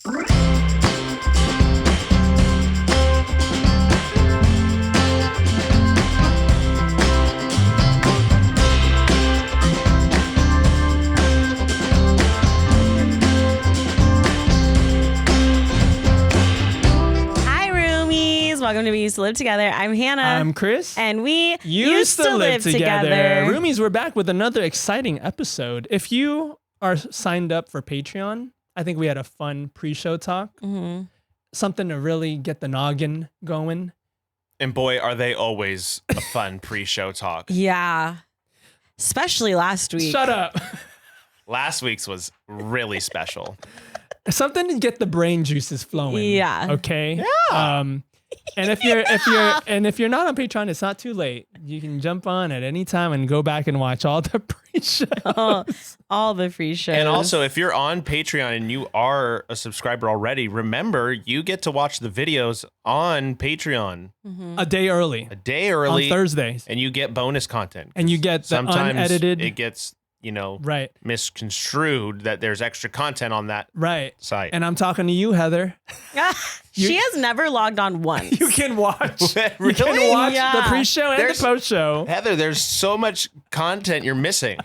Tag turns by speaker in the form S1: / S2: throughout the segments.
S1: Welcome to We Used to Live Together. I'm Hannah.
S2: I'm Kris.
S1: And we used to live together.
S2: Roomies, we're back with another exciting episode. If you are signed up for Patreon, I think we had a fun pre-show talk. Mm-hmm. Something to really get the noggin going.
S3: And boy, are they always a fun pre-show talk.
S1: Yeah. Especially last week.
S2: Shut up.
S3: Last week's was really special.
S2: Something to get the brain juices flowing.
S1: Yeah.
S2: Okay?
S3: Yeah.
S2: And if you're not on Patreon, it's not too late. You can jump on at any time and go back and watch all the pre-shows.
S1: All the free shows.
S3: And also, if you're on Patreon and you are a subscriber already, remember you get to watch the videos on Patreon
S2: a day early. On Thursdays.
S3: And you get bonus content.
S2: And you get the
S3: sometimes
S2: unedited.
S3: It gets,
S2: right,
S3: misconstrued that there's extra content on that site.
S2: And I'm talking to you, Heather.
S1: She has never logged on once.
S2: You can watch.
S3: Really?
S2: You can watch the pre-show and the post-show.
S3: Heather, there's so much content you're missing.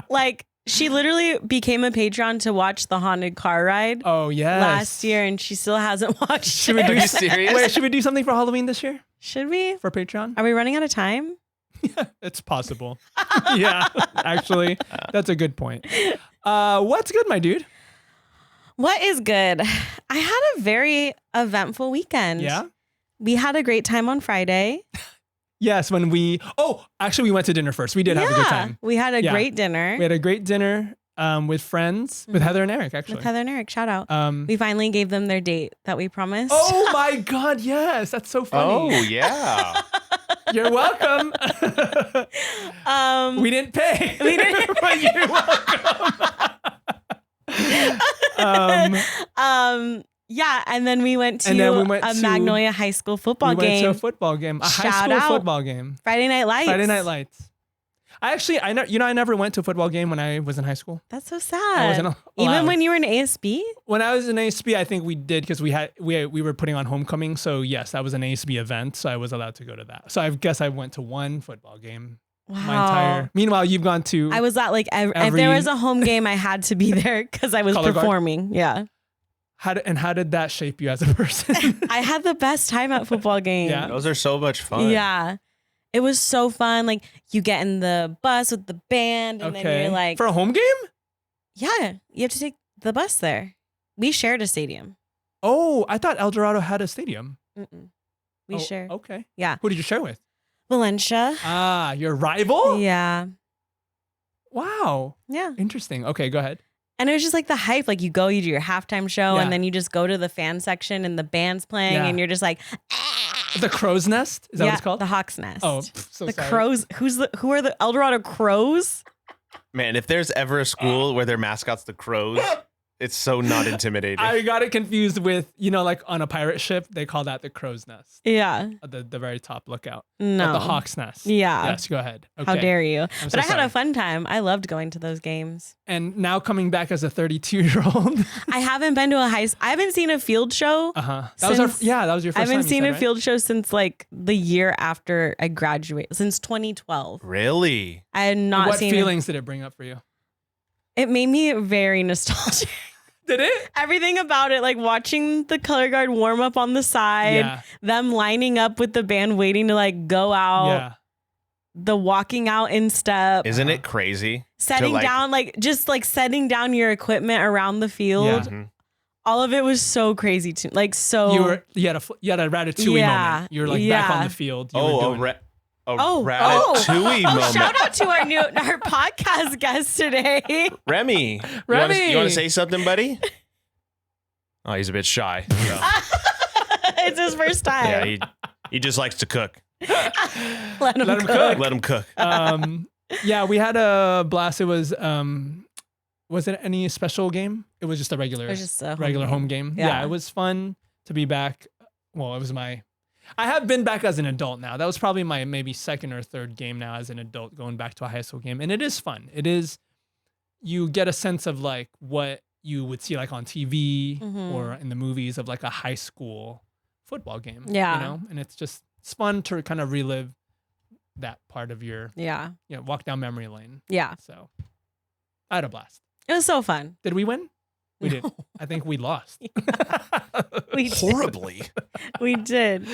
S1: Like, she literally became a Patreon to watch the haunted car ride.
S2: Oh, yes.
S1: Last year, and she still hasn't watched it.
S3: Are you serious?
S2: Wait, should we do something for Halloween this year?
S1: Should we?
S2: For Patreon?
S1: Are we running out of time?
S2: Yeah, it's possible. Yeah, actually, that's a good point. What's good, my dude?
S1: What is good? I had a very eventful weekend.
S2: Yeah?
S1: We had a great time on Friday.
S2: Yes, actually, we went to dinner first. We did have a good time.
S1: We had a great dinner.
S2: We had a great dinner with friends, with Heather and Eric, actually.
S1: With Heather and Eric, shout out. We finally gave them their date that we promised.
S2: Oh my God, yes. That's so funny.
S3: Oh, yeah.
S2: You're welcome. We didn't pay.
S1: We didn't.
S2: But you're welcome.
S1: Yeah, and then we went to a Magnolia High School football game.
S2: We went to a football game. High school football game.
S1: Friday Night Lights.
S2: I never went to a football game when I was in high school.
S1: That's so sad.
S2: Even
S1: when you were in ASB?
S2: When I was in ASB, I think we did because we were putting on homecoming. So yes, that was an ASB event. So I was allowed to go to that. So I guess I went to one football game.
S1: Wow.
S2: Meanwhile, you've gone to.
S1: I was at if there was a home game, I had to be there because I was performing. Guard? Yeah.
S2: How did that shape you as a person?
S1: I had the best time at football games.
S3: Yeah. Those are so much fun.
S1: Yeah. It was so fun. Like, you get in the bus with the band and then you're like...
S2: For a home game?
S1: Yeah. You have to take the bus there. We shared a stadium.
S2: Oh, I thought El Dorado had a stadium.
S1: Mm-mm. We shared.
S2: Okay.
S1: Yeah.
S2: Who did you share with?
S1: Valencia.
S2: Ah, your rival?
S1: Yeah.
S2: Wow.
S1: Yeah.
S2: Interesting. Okay, go ahead.
S1: And it was just like the hype. Like, you do your halftime show and then you just go to the fan section and the band's playing and you're just like...
S2: The Crow's Nest? Is that what it's called?
S1: The Hawk's Nest.
S2: Oh, so
S1: the
S2: sorry.
S1: Crows. Who are the El Dorado Crows?
S3: Man, if there's ever a school where their mascot's the Crows, it's so not intimidating.
S2: I got it confused with, like on a pirate ship, they call that the Crow's Nest.
S1: Yeah.
S2: The very top lookout.
S1: No.
S2: The Hawk's Nest.
S1: Yeah.
S2: Yes, go ahead. Okay.
S1: How dare you? But I had
S2: sorry.
S1: a fun time. I loved going to those games.
S2: And now coming back as a 32-year-old.
S1: I haven't been to I haven't seen a field show.
S2: Uh-huh. That was your first time.
S1: I haven't seen a field show since like the year after I graduated, since 2012.
S3: Really?
S1: I had not seen
S2: What feelings did it bring up for you?
S1: It made me very nostalgic.
S2: Did it?
S1: Everything about it, like watching the color guard warm up on the side, them lining up with the band waiting to like go out, the walking out in step.
S3: Isn't it crazy?
S1: Setting down, setting down your equipment around the field.
S2: Yeah.
S3: Mm-hmm.
S1: All of it was so crazy to like so.
S2: You had a Ratatouille moment. You were like back on the field.
S3: Ratatouille moment.
S1: Shout out to our podcast guest today.
S3: Remy.
S2: Remy.
S3: You want to say something, buddy? Oh, he's a bit shy. So.
S1: It's his first time.
S3: Yeah, he just likes to cook.
S1: Let him cook.
S3: Let him cook.
S2: Yeah, we had a blast. It was it any special game? It was just a regular home game. Yeah, it was fun to be back. Well, I have been back as an adult now. That was probably my maybe second or third game now as an adult going back to a high school game. And it is fun. You get a sense of like what you would see like on TV or in the movies of like a high school football game.
S1: Yeah.
S2: You know, and it's fun to kind of relive that part of your, walk down memory lane.
S1: Yeah.
S2: So I had a blast.
S1: It was so fun.
S2: Did we win? We did. I think we lost.
S1: We
S3: horribly.
S1: We did.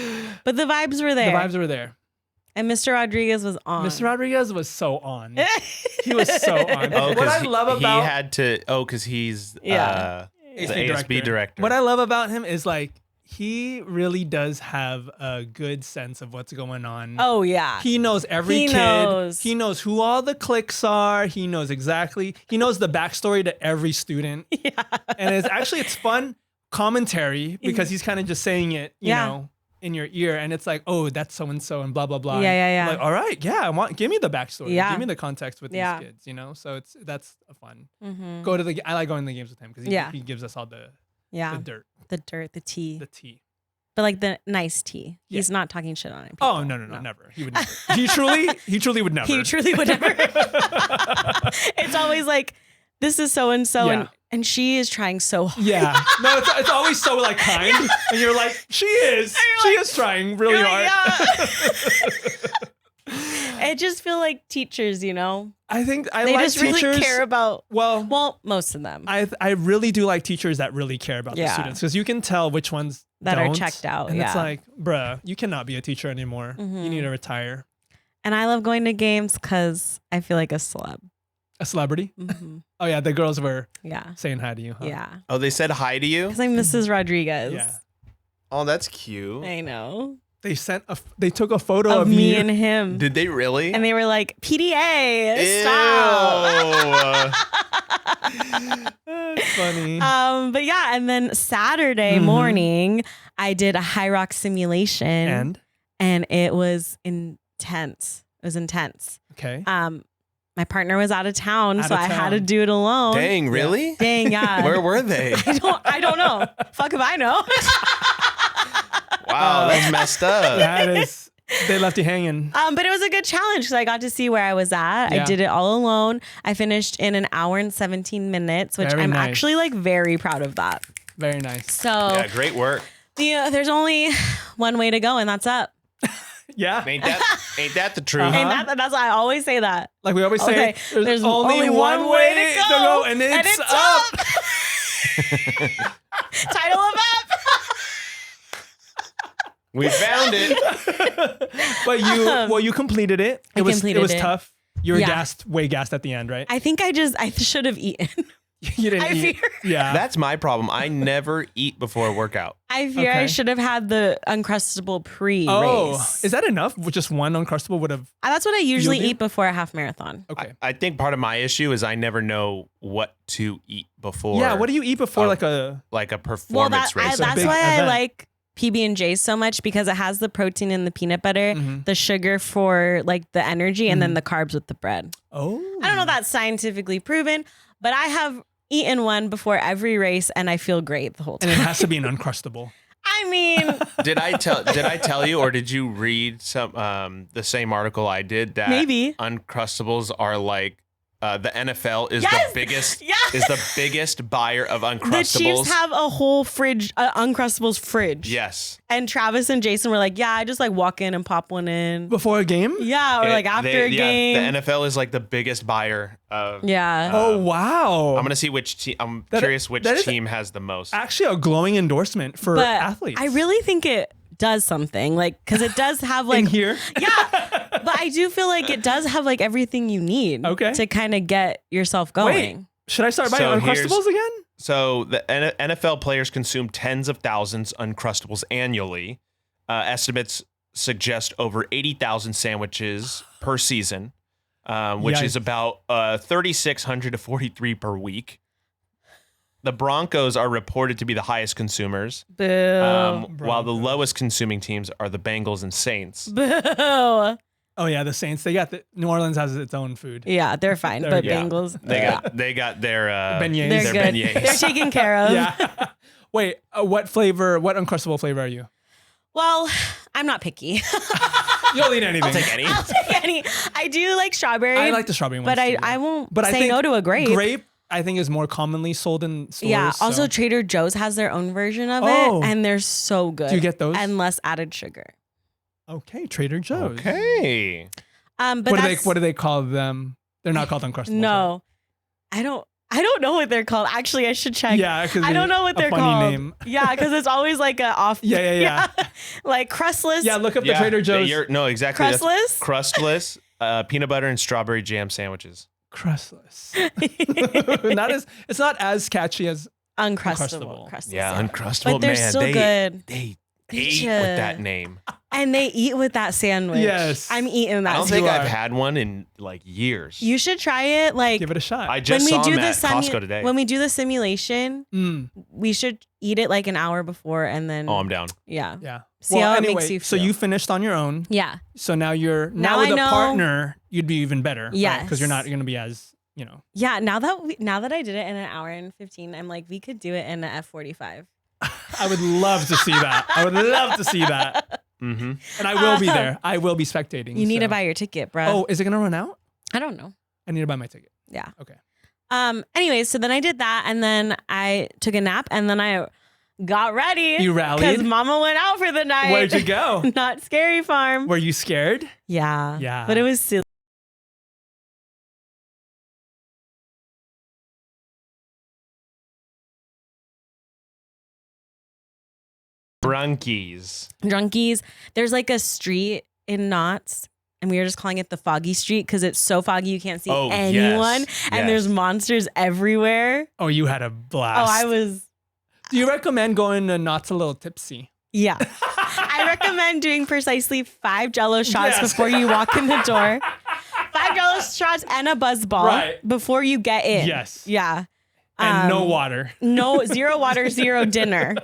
S1: But the vibes were there.
S2: The vibes were there.
S1: And Mr. Rodriguez was on.
S2: Mr. Rodriguez was so on. He was so on.
S3: Oh,
S2: what I love about
S3: he had to. Oh, because he's the ASB director.
S2: What I love about him is like he really does have a good sense of what's going on.
S1: Oh yeah,
S2: he knows every kid. He knows who all the cliques are. He knows exactly. He knows the backstory to every student.
S1: Yeah,
S2: and it's fun commentary because he's kind of just saying it. You know. In your ear, and it's like, oh, that's so and so, and blah blah blah.
S1: Yeah.
S2: Like, all right, give me the backstory.
S1: Yeah.
S2: Give me the context with these kids. You know, so that's a fun.
S1: Mm-hmm.
S2: I like going to the games with him because he gives us all the dirt,
S1: the tea, but like the nice tea.
S2: Yeah.
S1: He's not talking shit on it.
S2: Oh no, never. He would never. he truly would never.
S1: He truly would never. It's always like, this is so and so, and she is trying so hard.
S2: Yeah. No, it's always so like kind. And you're like, she is trying really hard.
S1: I just feel like teachers, you know.
S2: I think
S1: they
S2: like
S1: just
S2: teachers,
S1: really care about.
S2: Well,
S1: most of them.
S2: I really do like teachers that really care about the students because you can tell which ones
S1: that
S2: don't,
S1: are checked out.
S2: And it's like, bruh, you cannot be a teacher anymore.
S1: Mm-hmm.
S2: You need to retire.
S1: And I love going to games because I feel like a celeb.
S2: A celebrity?
S1: Mm-hmm.
S2: Oh yeah, the girls were saying hi to you. Huh?
S1: Yeah.
S3: Oh, they said hi to you?
S1: Because I'm Mrs. Rodriguez.
S2: Yeah.
S3: Oh, that's cute.
S1: I know.
S2: They took a photo of
S1: me
S2: you
S1: and him.
S3: Did they really?
S1: And they were like, PDA,
S3: Ew.
S1: stop.
S2: That's funny.
S1: But yeah, and then Saturday morning, I did a high rock simulation. And it was intense. It was intense.
S2: Okay.
S1: My partner was out of town, so I had to do it alone.
S3: Dang, really?
S1: Dang, yeah.
S3: Where were they?
S1: I don't know. Fuck if I know.
S3: Wow, that's messed up.
S2: That is. They left you hanging.
S1: But it was a good challenge because I got to see where I was at. I did it all alone. I finished in 1 hour and 17 minutes, which I'm actually like very proud of that.
S2: Very nice.
S1: So
S3: yeah, great work.
S1: There's only one way to go, and that's up.
S2: Yeah.
S3: Ain't that the truth?
S1: That's why I always say that.
S2: Like we always say, there's only one way to go, and it's up.
S1: Title of app.
S3: We found it.
S2: But you completed it. It was tough. You were way gassed at the end, right?
S1: I think I should have eaten.
S2: You didn't eat. Yeah.
S3: That's my problem. I never eat before a workout.
S1: I fear I should have had the Uncrustable pre-race.
S2: Oh, is that enough? Just one Uncrustable would have.
S1: That's what I usually eat before a half marathon.
S2: Okay.
S3: I think part of my issue is I never know what to eat before.
S2: Yeah. What do you eat before like a
S3: performance race?
S1: That's why I like PB&J so much because it has the protein in the peanut butter, the sugar for like the energy, and then the carbs with the bread.
S2: Oh.
S1: I don't know if that's scientifically proven, but I have eaten one before every race and I feel great the whole time.
S2: And it has to be an Uncrustable.
S1: I mean,
S3: did I tell you, or did you read the same article I did that
S1: maybe
S3: Uncrustables are like the NFL is the biggest buyer of Uncrustables.
S1: The Chiefs have a whole fridge, Uncrustables fridge.
S3: Yes.
S1: And Travis and Jason were like, yeah, I just like walk in and pop one in.
S2: Before a game?
S1: Yeah, or like after a game.
S3: The NFL is like the biggest buyer of.
S1: Yeah.
S2: Oh, wow.
S3: I'm going to see which team. I'm curious which team has the most.
S2: Actually, a glowing endorsement for athletes.
S1: I really think it does something, like, because it does have like.
S2: In here?
S1: Yeah. But I do feel like it does have like everything you need to kind of get yourself going.
S2: Wait, should I start buying Uncrustables again?
S3: So the NFL players consume tens of thousands Uncrustables annually. Estimates suggest over 80,000 sandwiches per season, which is about 3,600 to 43 per week. The Broncos are reported to be the highest consumers, while the lowest consuming teams are the Bengals and Saints.
S1: Boo.
S2: Oh yeah, the Saints. New Orleans has its own food.
S1: Yeah, they're fine. But Bengals,
S3: they got their
S2: beignets.
S1: They're good.
S3: Beignets.
S1: They're taken care of.
S2: Yeah. Wait, what Uncrustable flavor are you?
S1: Well, I'm not picky.
S2: You'll eat anything.
S1: I'll take any. I do like strawberry.
S2: I like the strawberry ones
S1: but
S2: too.
S1: I won't say no to a grape.
S2: Grape I think is more commonly sold in stores.
S1: Yeah. Also, Trader Joe's has their own version of it, and they're so good.
S2: Do you get those?
S1: And less added sugar.
S2: Okay, Trader Joe's.
S3: Okay.
S1: But
S2: what do they call them? They're not called Uncrustables.
S1: No, right? I don't know what they're called. Actually, I should check.
S2: Yeah, because
S1: I don't know what they're called.
S2: Name.
S1: Yeah, because it's always like a off.
S2: Yeah.
S1: Like crustless.
S2: Yeah, look up the Trader Joe's.
S3: No, exactly.
S1: Crustless.
S3: Crustless. Peanut butter and strawberry jam sandwiches.
S2: Crustless. It's not as catchy as
S1: Uncrustable.
S3: Yeah, Uncrustable.
S1: But they're still good.
S3: They ate with that name.
S1: And they eat with that sandwich.
S2: Yes.
S1: I'm eating that.
S3: I don't think I've had one in like years.
S1: You should try it. Like,
S2: give it a shot.
S3: I just saw them at Costco today.
S1: When we do the simulation, we should eat it like an hour before and then.
S3: Oh, I'm down.
S1: Yeah. See how it makes you feel.
S2: So you finished on your own.
S1: Yeah.
S2: So now with a partner, you'd be even better.
S1: Yes.
S2: Because you're not going to be as,
S1: Yeah. Now that I did it in an hour and 15, I'm like, we could do it in an F45.
S2: I would love to see that.
S3: Mm-hmm.
S2: And I will be there. I will be spectating.
S1: You need to buy your ticket, bro.
S2: Oh, is it gonna run out?
S1: I don't know.
S2: I need to buy my ticket.
S1: Yeah.
S2: Okay.
S1: Anyway, so then I did that, and then I took a nap, and then I got ready.
S2: You rallied?
S1: Because Mama went out for the night.
S2: Where'd you go?
S1: Not Scary Farm.
S2: Were you scared?
S1: Yeah.
S2: Yeah.
S1: But it was silly. Drunkies. There's like a street in Knott's, and we were just calling it the Foggy Street because it's so foggy you can't see anyone, and there's monsters everywhere.
S2: Oh, you had a blast.
S1: Oh, I was.
S2: Do you recommend going to Knott's a little tipsy?
S1: Yeah. I recommend doing precisely 5 Jell-O shots before you walk in the door. 5 Jell-O shots and a buzz ball before you get in.
S2: Yes.
S1: Yeah.
S2: And no water.
S1: No, 0 water, 0 dinner.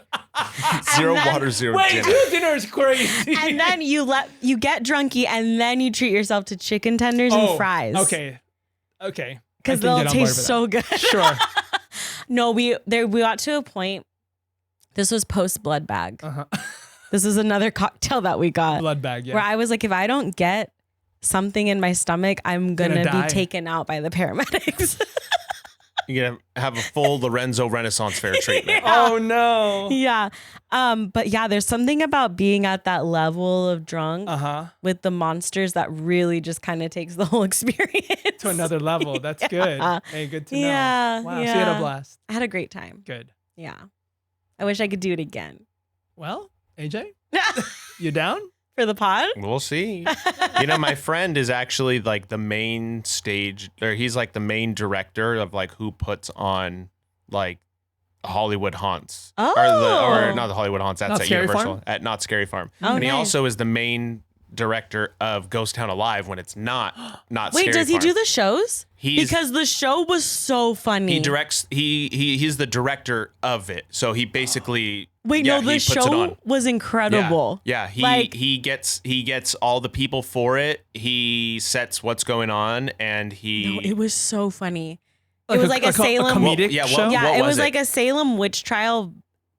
S3: Zero dinner.
S2: Wait, 0 dinner is crazy.
S1: And then you get drunky, and then you treat yourself to chicken tenders and fries.
S2: Okay.
S1: Because they'll taste so good.
S2: Sure.
S1: No, we got to a point. This was post blood bag. This is another cocktail that we got.
S2: Blood bag, yeah.
S1: Where I was like, if I don't get something in my stomach, I'm gonna be taken out by the paramedics.
S3: You're going to have a full Lorenzo Renaissance Fair treatment.
S1: Yeah.
S2: Oh, no.
S1: Yeah. But yeah, there's something about being at that level of drunk with the monsters that really just kind of takes the whole experience
S2: to another level. That's good. Hey, good to know.
S1: Yeah.
S2: Wow. So you had a blast.
S1: I had a great time.
S2: Good.
S1: Yeah. I wish I could do it again.
S2: Well, AJ, you down?
S1: For the pod?
S3: We'll see. My friend is actually like the main stage, or he's like the main director of like who puts on like Hollywood Haunts.
S1: Oh.
S3: Or not the Hollywood Haunts. That's at Universal. At Not Scary Farm.
S1: Oh,
S3: and he also is the main director of Ghost Town Alive when it's not Scary Farm.
S1: Wait, does he do the shows? Because the show was so funny.
S3: He directs. He's the director of it. So he basically.
S1: The show was incredible.
S3: Yeah. He gets all the people for it. He sets what's going on, and it
S1: was so funny. It was like a Salem
S2: comedic show.
S1: It was like a Salem witch trial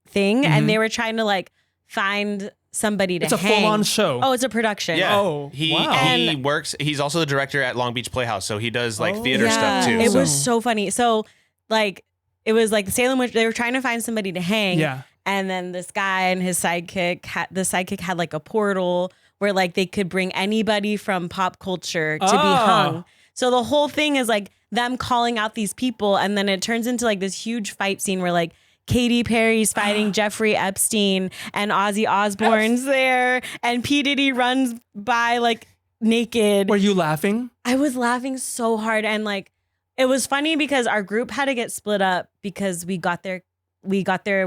S1: thing, and they were trying to like find somebody to
S2: It's a
S1: hang.
S2: full-on show.
S1: Oh, it's a production.
S3: Yeah.
S2: Oh,
S3: He works. He's also the director at Long Beach Playhouse, so he does like theater stuff too.
S1: It was so funny. So like it was like the Salem witch. They were trying to find somebody to hang.
S2: Yeah.
S1: And then this guy and his sidekick had like a portal where like they could bring anybody from pop culture to be hung. So the whole thing is like them calling out these people, and then it turns into like this huge fight scene where like Katy Perry's fighting Jeffrey Epstein, and Ozzy Osbourne's there, and P. Diddy runs by like naked.
S2: Were you laughing?
S1: I was laughing so hard, and like it was funny because our group had to get split up because we got there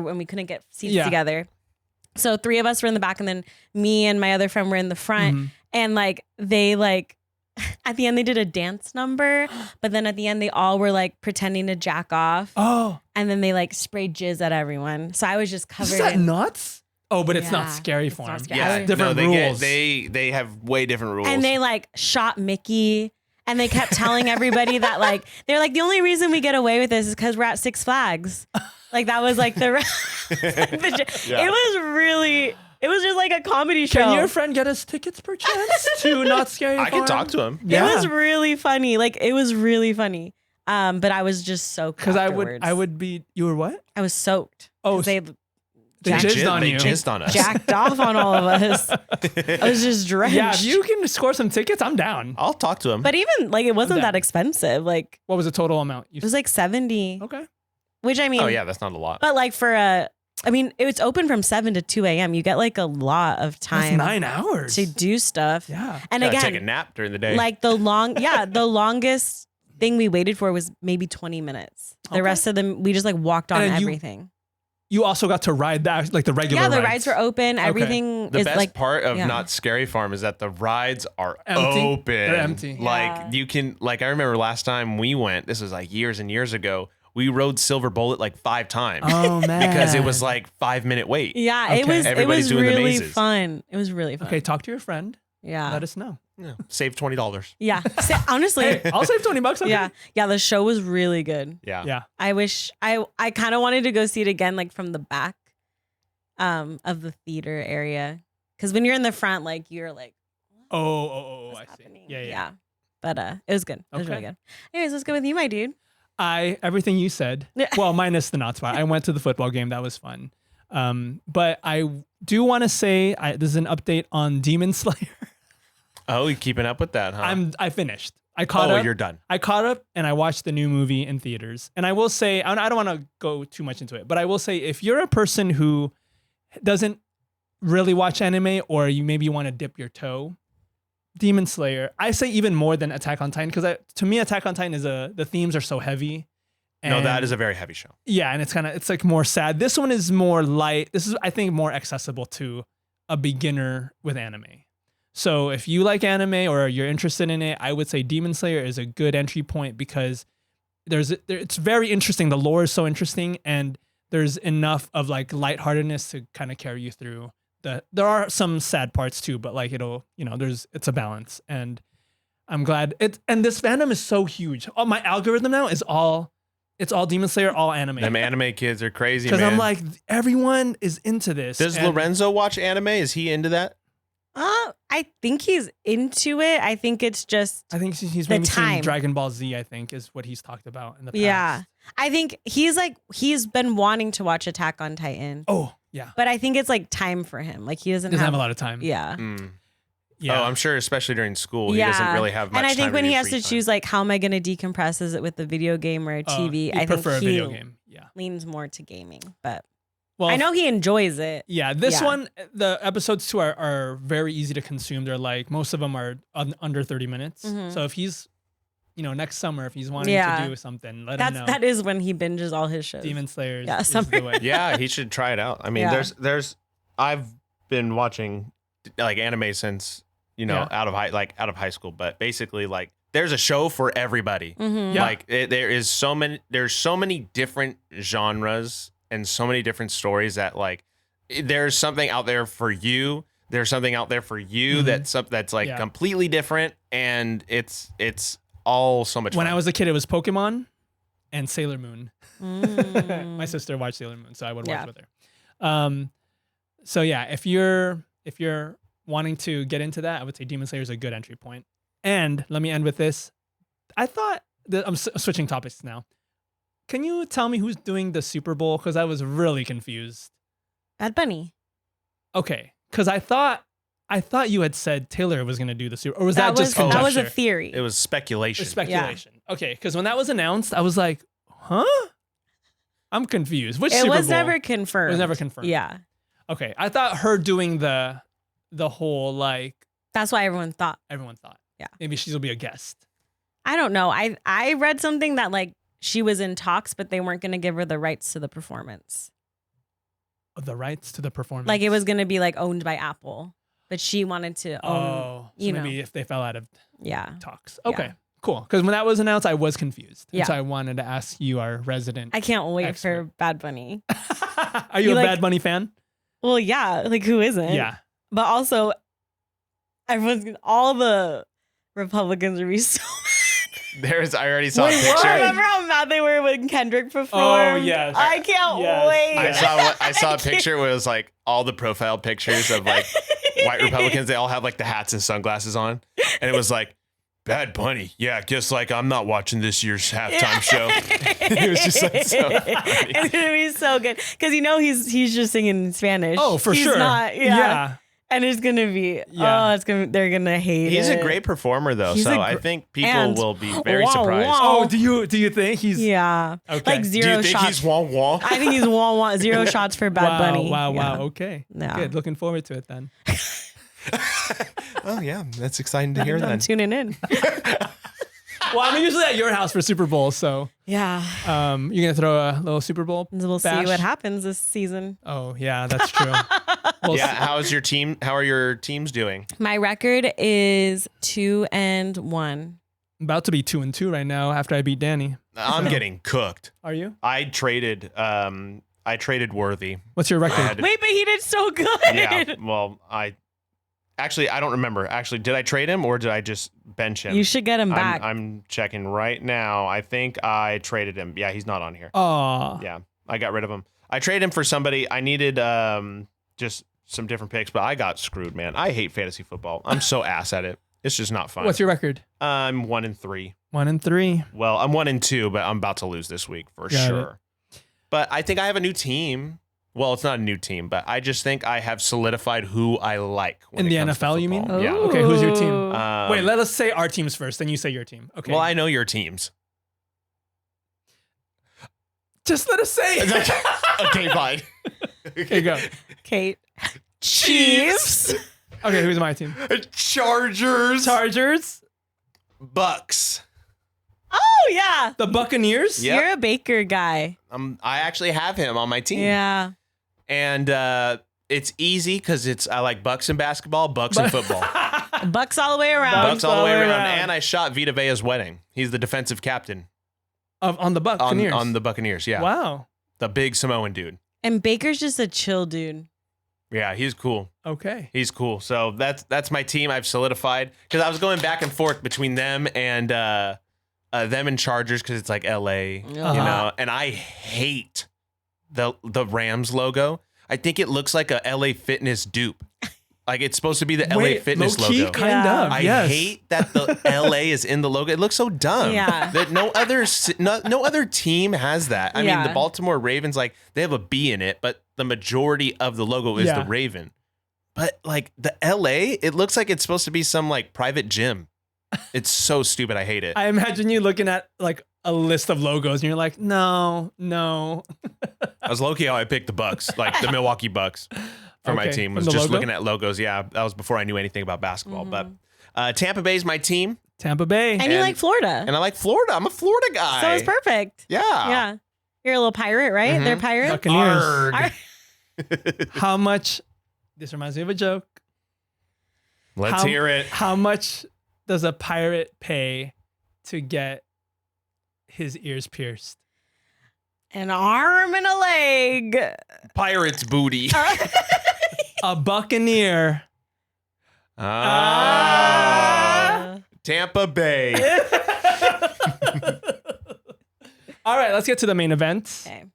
S1: when we couldn't get seats together. So 3 of us were in the back, and then me and my other friend were in the front. And like they like at the end they did a dance number, but then at the end they all were like pretending to jack off.
S2: Oh.
S1: And then they like sprayed jizz at everyone. So I was just covered.
S2: Is that nuts? Oh, but it's not Scary Farm.
S1: Not scary.
S3: Yeah,
S2: different rules.
S3: They have way different rules.
S1: And they like shot Mickey. And they kept telling everybody that like, they're like, the only reason we get away with this is because we're at Six Flags. Like that was like it was just like a comedy show.
S2: Can your friend get us tickets per chance to Not Scary Farm?
S3: I can talk to him.
S1: It was really funny. Like it was really funny. But I was just soaked. Because
S2: I would be. You were what?
S1: I was soaked.
S2: Oh,
S1: they
S3: jizzed on you. They jizzed on us.
S1: Jacked off on all of us. I was just drenched.
S2: Yeah, if you can score some tickets, I'm down.
S3: I'll talk to him.
S1: But even like it wasn't that expensive. Like
S2: what was the total amount?
S1: It was like $70.
S2: Okay.
S1: Which I mean.
S3: Oh yeah, that's not a lot.
S1: But like it's open from 7 to 2 a.m. You get like a lot of time.
S2: That's 9 hours
S1: to do stuff.
S2: Yeah.
S1: And again,
S3: take a nap during the day.
S1: Like the longest thing we waited for was maybe 20 minutes. The rest of them, we just like walked on everything.
S2: You also got to ride that, like the regular rides.
S1: Yeah, the rides were open. Everything
S3: the
S1: is
S3: best
S1: like
S3: part of Not Scary Farm is that the rides are
S2: empty.
S3: Open.
S2: They're empty.
S3: Like you can, like I remember last time we went, this was like years and years ago, we rode Silver Bullet like 5 times.
S2: Oh man.
S3: Because it was like 5-minute wait.
S1: Yeah,
S2: okay.
S1: it was really fun. It was really fun.
S2: Okay, talk to your friend.
S1: Yeah.
S2: Let us know.
S3: Yeah. Save $20.
S1: Yeah. Honestly.
S2: Hey, I'll save $20. Okay.
S1: Yeah. Yeah. The show was really good.
S3: Yeah.
S2: Yeah.
S1: I wish I kind of wanted to go see it again, like from the back of the theater area. Cause when you're in the front, like you're like,
S2: I
S1: happening?
S2: see. Yeah.
S1: But it was good. It was really good. Anyways, let's go with you, my dude.
S2: Everything you said. Well, minus the not spot. I went to the football game. That was fun. But I do want to say this is an update on Demon Slayer.
S3: Oh, you keeping up with that, huh?
S2: I finished. I caught up.
S3: You're done.
S2: I caught up and I watched the new movie in theaters. And I will say, I don't want to go too much into it, but I will say if you're a person who doesn't really watch anime or you maybe want to dip your toe, Demon Slayer, I say even more than Attack on Titan because to me Attack on Titan is the themes are so heavy.
S3: No, that is a very heavy show.
S2: Yeah, and it's like more sad. This one is more light. This is I think more accessible to a beginner with anime. So if you like anime or you're interested in it, I would say Demon Slayer is a good entry point because it's very interesting. The lore is so interesting and there's enough of like lightheartedness to kind of carry you through. There are some sad parts too, but like it's a balance and I'm glad and this fandom is so huge. Oh, my algorithm now is it's all Demon Slayer, all anime.
S3: Them anime kids are crazy, man.
S2: Because I'm like, everyone is into this.
S3: Does Lorenzo watch anime? Is he into that?
S1: I think he's into it. I think it's just
S2: he's maybe seen Dragon Ball Z, I think, is what he's talked about in the past.
S1: Yeah. I think he's been wanting to watch Attack on Titan.
S2: Oh, yeah.
S1: But I think it's like time for him. Like he doesn't have
S2: a lot of time.
S1: Yeah.
S3: Yeah. Oh, I'm sure, especially during school, he doesn't really have much time.
S1: And I think when he has to choose, like, how am I going to decompress? Is it with the video game or a TV? I think
S2: a video game. Yeah.
S1: Leans more to gaming, but I know he enjoys it.
S2: Yeah. This one, the episodes too are very easy to consume. They're like, most of them are under 30 minutes. Mm-hmm. So if he's, next summer, if he's wanting to do something, let him know.
S1: That is when he binges all his shows.
S2: Demon Slayer
S1: is
S2: the way.
S3: Yeah, he should try it out. I mean, I've been watching like anime since, out of high school, but basically like there's a show for everybody.
S1: Mm-hmm.
S2: Yeah.
S3: Like there's so many different genres and so many different stories that like there's something out there for you. There's something out there for you that's like completely different, and it's all so much fun.
S2: When I was a kid, it was Pokemon and Sailor Moon. My sister watched Sailor Moon, so I would watch with her. So yeah, if you're wanting to get into that, I would say Demon Slayer is a good entry point. And let me end with this. I thought I'm switching topics now. Can you tell me who's doing the Super Bowl? Because I was really confused.
S1: Bad Bunny.
S2: Okay, because I thought you had said Taylor was going to do the Super, or was that just conjecture?
S1: That was a theory.
S3: It was speculation.
S2: Speculation. Yeah. Okay, because when that was announced, I was like, huh? I'm confused. Which Super Bowl?
S1: It was never confirmed.
S2: It was never confirmed.
S1: Yeah.
S2: Okay, I thought her doing the whole like.
S1: That's why everyone thought.
S2: Yeah. Maybe she'll be a guest.
S1: I don't know. I read something that like she was in talks, but they weren't going to give her the rights to the performance.
S2: The rights to the performance?
S1: Like it was going to be like owned by Apple, but she wanted to own,
S2: maybe if they fell out of talks. Okay, cool. Because when that was announced, I was confused. Yeah. So I wanted to ask you, our resident
S1: I can't wait
S2: expert.
S1: for Bad Bunny.
S2: Are you a Bad Bunny fan?
S1: Well, yeah. Like who isn't?
S2: Yeah.
S1: But also, all the Republicans are be so
S3: I already saw a picture.
S1: What? Remember how mad they were when Kendrick performed?
S2: Oh, yes.
S1: I can't wait.
S3: I saw a picture where it was like all the profile pictures of like white Republicans. They all have like the hats and sunglasses on. And it was like, Bad Bunny. Yeah, guess like I'm not watching this year's halftime show. It was just like so funny.
S1: It's gonna be so good because he's just singing in Spanish.
S2: Oh, for sure.
S1: Not, yeah. And it's gonna be they're gonna hate
S3: He's
S1: it.
S3: a great performer though, so I think people will be very surprised.
S2: Oh, do you think he's
S1: okay. Like 0 shots?
S3: Do you think he's wah?
S1: I think he's wah. 0 shots for Bad Bunny.
S2: Wow. Okay. Yeah. Good. Looking forward to it then.
S3: Oh yeah, that's exciting to hear.
S1: I'm tuning in.
S2: Well, I'm usually at your house for Super Bowl, so
S1: yeah.
S2: You're gonna throw a little Super Bowl.
S1: We'll see what happens this season.
S2: Oh yeah, that's true.
S3: How's your team? How are your teams doing?
S1: My record is 2-1.
S2: I'm about to be 2-2 right now after I beat Danny.
S3: I'm getting cooked.
S2: Are you?
S3: I traded Worthy.
S2: What's your record?
S1: Wait, but he did so good.
S3: Yeah. Well, I don't remember. Actually, did I trade him or did I just bench him?
S1: You should get him back.
S3: I'm checking right now. I think I traded him. Yeah, he's not on here.
S2: Oh.
S3: Yeah, I got rid of him. I traded him for somebody. I needed just some different picks, but I got screwed, man. I hate fantasy football. I'm so ass at it. It's just not fun.
S2: What's your record?
S3: I'm 1-3.
S2: 1-3.
S3: Well, I'm 1-2, but I'm about to lose this week for sure. But I think I have a new team. Well, it's not a new team, but I just think I have solidified who I like.
S2: In the NFL, you mean?
S3: Yeah.
S2: Okay, who's your team? Wait, let us say our teams first, then you say your team. Okay.
S3: Well, I know your teams.
S2: Just let us say.
S3: Okay, fine.
S2: Okay, go.
S1: Kate. Chiefs.
S2: Okay, who's my team?
S3: Chargers. Bucks.
S1: Oh, yeah.
S2: The Buccaneers?
S3: Yep.
S1: You're a Baker guy.
S3: I actually have him on my team.
S1: Yeah.
S3: And it's easy because I like Bucks in basketball, Bucks in football.
S1: Bucks all the way around.
S3: Bucks all the way around. And I shot Vita Vea's wedding. He's the defensive captain.
S2: On the Buccaneers?
S3: On the Buccaneers, yeah.
S2: Wow.
S3: The big Samoan dude.
S1: And Baker's just a chill dude.
S3: Yeah, he's cool.
S2: Okay.
S3: He's cool. So that's my team I've solidified. Because I was going back and forth between them and Chargers because it's like LA, you know, and I hate the Rams logo. I think it looks like a LA Fitness dupe. Like it's supposed to be the LA Fitness logo.
S2: Kind of.
S3: I hate that the LA is in the logo. It looks so dumb.
S1: Yeah.
S3: That no other team has that. I mean, the Baltimore Ravens, like they have a B in it, but the majority of the logo is the Raven. But like the LA, it looks like it's supposed to be some like private gym. It's so stupid. I hate it.
S2: I imagine you looking at like a list of logos and you're like, no.
S3: I was low-key how I picked the Bucks, like the Milwaukee Bucks for my team. Was just looking at logos. Yeah, that was before I knew anything about basketball. But Tampa Bay is my team.
S2: Tampa Bay.
S1: And you like Florida.
S3: And I like Florida. I'm a Florida guy.
S1: So it's perfect.
S3: Yeah.
S1: Yeah. You're a little pirate, right?
S3: Mm-hmm.
S1: They're pirates.
S2: Buccaneers. How much? This reminds me of a joke.
S3: Let's hear it.
S2: How much does a pirate pay to get his ears pierced?
S1: An arm and a leg.
S3: Pirate's booty.
S2: A buccaneer.
S3: Tampa Bay.
S2: All right, let's get to the main event.
S1: Okay.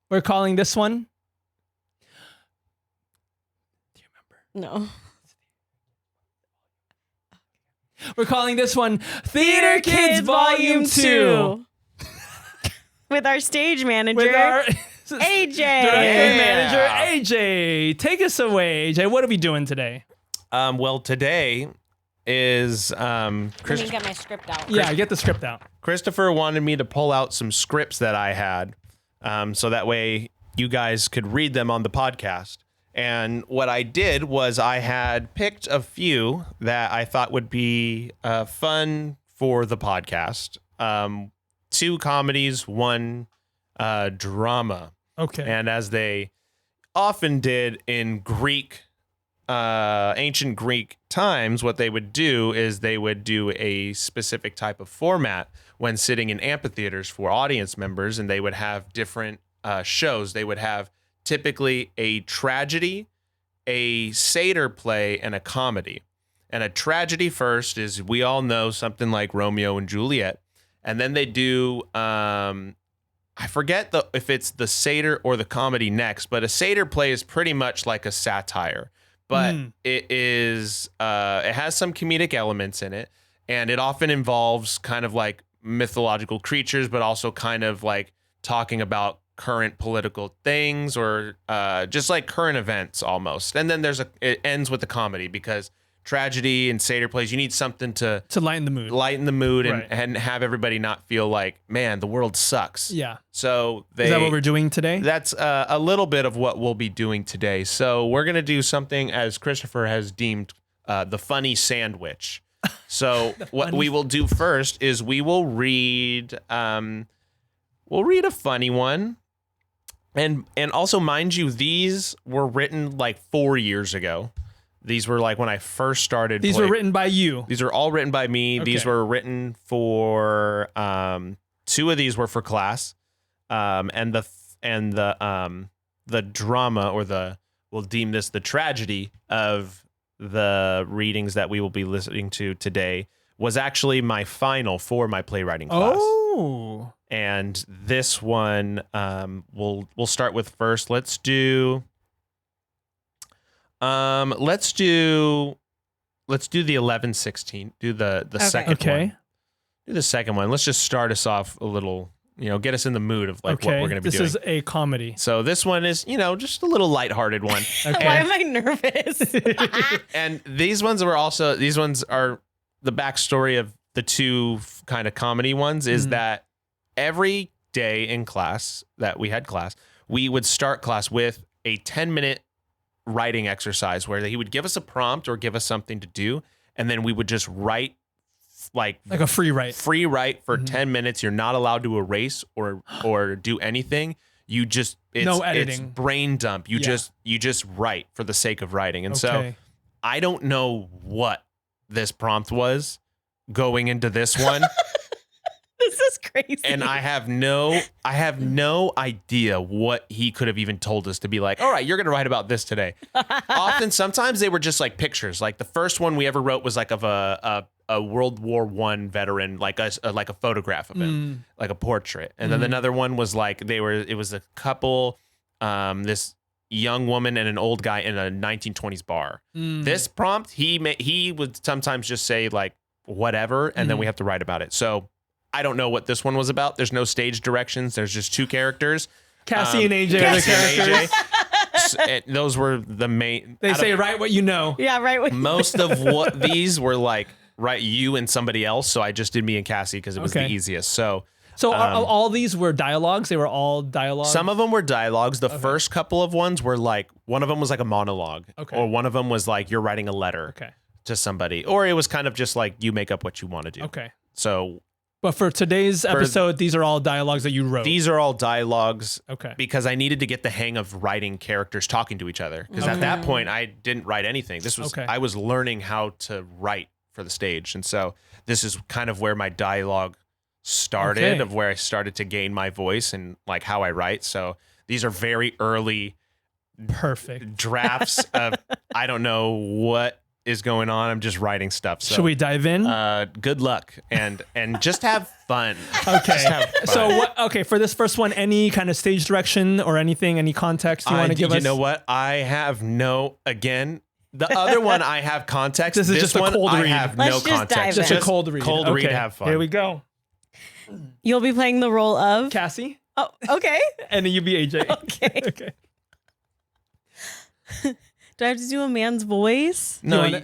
S2: We're calling this one. Do you remember?
S1: No.
S2: We're calling this one Theater Kids Volume 2.
S1: With our stage manager,
S2: With our
S1: AJ.
S2: Director manager, AJ. Take us away, AJ. What are we doing today?
S3: Well, today is
S1: Let me get my script out.
S2: Yeah, get the script out.
S3: Christopher wanted me to pull out some scripts that I had, so that way you guys could read them on the podcast. And what I did was I had picked a few that I thought would be fun for the podcast. 2 comedies, 1 drama.
S2: Okay.
S3: And as they often did in ancient Greek times, what they would do is they would do a specific type of format when sitting in amphitheaters for audience members, and they would have different shows. They would have typically a tragedy, a satyr play, and a comedy. And a tragedy first is, we all know, something like Romeo and Juliet. And then they do, I forget if it's the satyr or the comedy next, but a satyr play is pretty much like a satire. But it has some comedic elements in it. And it often involves kind of like mythological creatures, but also kind of like talking about current political things or just like current events almost. And then it ends with the comedy because tragedy and satyr plays, you need something to
S2: lighten the mood,
S3: and have everybody not feel like, man, the world sucks.
S2: Yeah.
S3: So
S2: is that what we're doing today?
S3: That's a little bit of what we'll be doing today. So we're going to do something as Christopher has deemed the funny sandwich. So what we will do first is we will read a funny one. And also, mind you, these were written like 4 years ago. These were like when I first started.
S2: These were written by you.
S3: These are all written by me. Okay. These were written for 2 of these were for class, and the drama or we'll deem this the tragedy of the readings that we will be listening to today was actually my final for my playwriting class.
S2: Oh,
S3: and this one we'll start with first. Let's do the 11/16. Do the second one. Do the second one. Let's just start us off a little, get us in the mood of like what we're going to be doing.
S2: This is a comedy.
S3: So this one is, just a little lighthearted one.
S1: Why am I nervous?
S3: And these ones are the backstory of the 2 kind of comedy ones is that every day in class that we had class, we would start class with a 10-minute writing exercise where he would give us a prompt or give us something to do, and then we would just write like
S2: a free write
S3: for 10 minutes. You're not allowed to erase or do anything. You just
S2: no editing.
S3: It's brain dump. You just write for the sake of writing. And so I don't know what this prompt was going into this one.
S1: This is crazy.
S3: And I have no idea what he could have even told us to be like, all right, you're going to write about this today. Sometimes they were just like pictures. Like the first one we ever wrote was like of a World War I veteran, like a photograph of him, like a portrait. And then another one was like, it was a couple, this young woman and an old guy in a 1920s bar. This prompt, he would sometimes just say like whatever, and then we have to write about it. So I don't know what this one was about. There's no stage directions. There's just 2 characters.
S2: Cassie and AJ are the characters.
S3: Those were the main.
S2: They say write what you know.
S1: Yeah, write what you know.
S3: Most of what these were like, write you and somebody else. So I just did me and Cassie because it was the easiest. So
S2: all these were dialogues? They were all dialogues?
S3: Some of them were dialogues. The first couple of ones were like, one of them was like a monologue. Okay. Or one of them was like, you're writing a letter to somebody. Or it was kind of just like, you make up what you want to do.
S2: Okay.
S3: So...
S2: But for today's episode, these are all dialogues that you wrote.
S3: These are all dialogues.
S2: Okay.
S3: Because I needed to get the hang of writing characters talking to each other. Because at that point, I didn't write anything. I was learning how to write for the stage. And so this is kind of where my dialogue started, of where I started to gain my voice and like how I write. So these are very early drafts of, I don't know what is going on. I'm just writing stuff. So,
S2: should we dive in?
S3: Good luck and just have fun.
S2: Okay. So for this first one, any kind of stage direction or anything, any context you want to give us?
S3: You know what? I have the other one I have context.
S2: This is just a cold read.
S3: I have no context.
S2: Just a cold read.
S3: Cold read, have fun.
S2: Here we go.
S1: You'll be playing the role of
S2: Cassie.
S1: Oh, okay.
S2: And then you be AJ.
S1: Okay. Do I have to do a man's voice?
S3: No.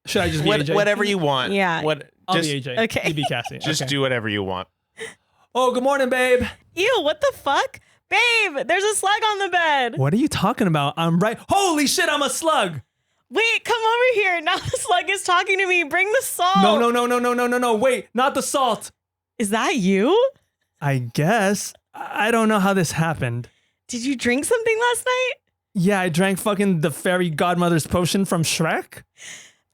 S2: Should I just be AJ?
S3: Whatever you want.
S1: Yeah.
S2: I'll be AJ.
S1: Okay.
S2: You be Cassie.
S3: Just do whatever you want.
S2: Oh, good morning, babe.
S1: Ew, what the fuck? Babe, there's a slug on the bed.
S2: What are you talking about? I'm right. Holy shit, I'm a slug.
S1: Wait, come over here. Now the slug is talking to me. Bring the salt.
S2: No. Wait, not the salt.
S1: Is that you?
S2: I guess. I don't know how this happened.
S1: Did you drink something last night?
S2: Yeah, I drank fucking the fairy godmother's potion from Shrek.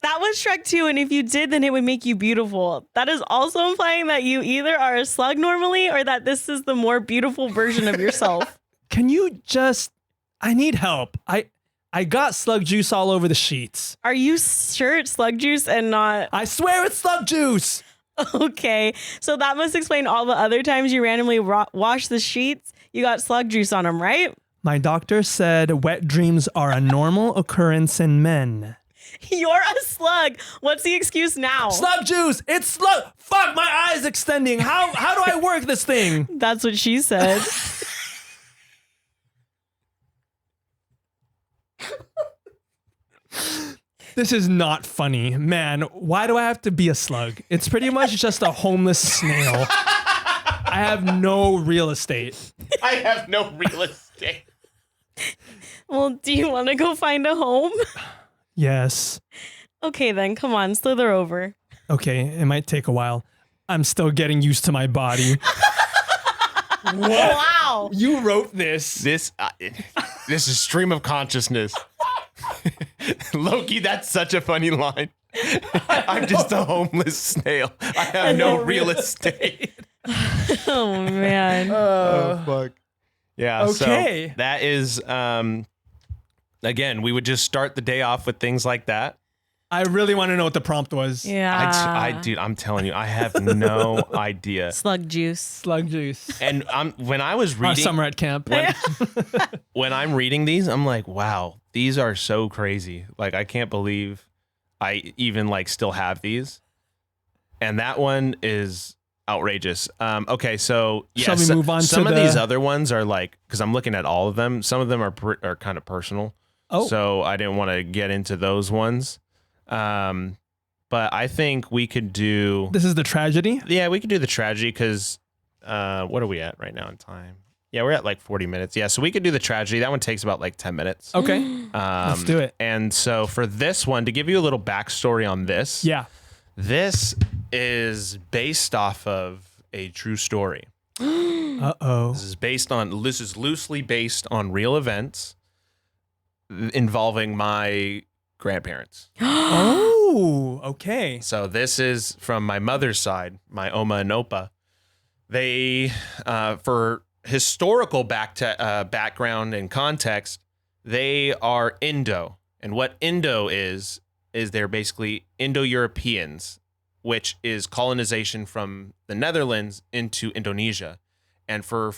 S1: That was Shrek 2, and if you did, then it would make you beautiful. That is also implying that you either are a slug normally or that this is the more beautiful version of yourself.
S2: Can you just... I need help. I got slug juice all over the sheets.
S1: Are you sure it's slug juice and not...
S2: I swear it's slug juice!
S1: Okay, so that must explain all the other times you randomly wash the sheets. You got slug juice on them, right?
S2: My doctor said wet dreams are a normal occurrence in men.
S1: You're a slug. What's the excuse now?
S2: Slug juice. It's slug. Fuck, my eye's extending. How do I work this thing?
S1: That's what she said.
S2: This is not funny. Man, why do I have to be a slug? It's pretty much just a homeless snail. I have no real estate.
S3: I have no real estate.
S1: Well, do you want to go find a home?
S2: Yes.
S1: Okay, then. Come on. Slither over.
S2: Okay, it might take a while. I'm still getting used to my body.
S1: What? Wow.
S2: You wrote this.
S3: This is stream of consciousness. Loki, that's such a funny line. I'm just a homeless snail. I have no real estate.
S1: Oh, man.
S3: Oh, fuck. Yeah,
S2: okay.
S3: So that is, again, we would just start the day off with things like that.
S2: I really want to know what the prompt was.
S1: Yeah.
S3: Dude, I'm telling you, I have no idea.
S1: Slug juice.
S2: Slug juice.
S3: And when I was reading...
S2: summer at camp.
S3: When I'm reading these, I'm like, wow, these are so crazy. Like, I can't believe I even, like, still have these. And that one is outrageous. Okay, so... Yeah,
S2: Shall we move on
S3: some
S2: to
S3: of these other ones are, like... Because I'm looking at all of them. Some of them are kind of personal.
S2: Oh.
S3: So I didn't want to get into those ones. But I think we could do...
S2: This is the tragedy?
S3: Yeah, we could do the tragedy because what are we at right now in time? Yeah, we're at like 40 minutes. Yeah, so we could do the tragedy. That one takes about like 10 minutes.
S2: Okay. Let's do it.
S3: And so for this one, to give you a little backstory on this.
S2: Yeah.
S3: This is based off of a true story.
S2: Uh-oh.
S3: This is loosely based on real events involving my grandparents.
S2: Oh, okay.
S3: So this is from my mother's side, my Oma and Opa. They, for historical background and context, they are Indo. And what Indo is they're basically Indo-Europeans, which is colonization from the Netherlands into Indonesia. And for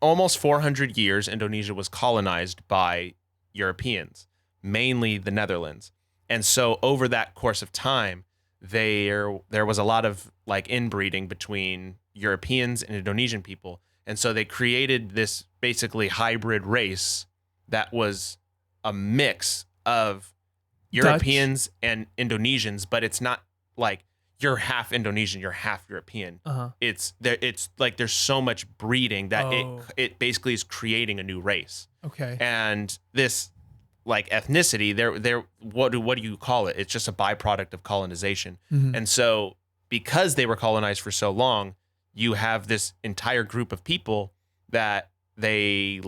S3: almost 400 years, Indonesia was colonized by Europeans, mainly the Netherlands. And so over that course of time, there was a lot of like inbreeding between Europeans and Indonesian people. And so they created this basically hybrid race that was a mix of Europeans and Indonesians, but it's not like you're half Indonesian, you're half European. It's like there's so much breeding that it basically is creating a new race.
S2: Okay.
S3: And this like ethnicity, what do you call it? It's just a byproduct of colonization.
S2: Mm-hmm.
S3: And so because they were colonized for so long, you have this entire group of people that they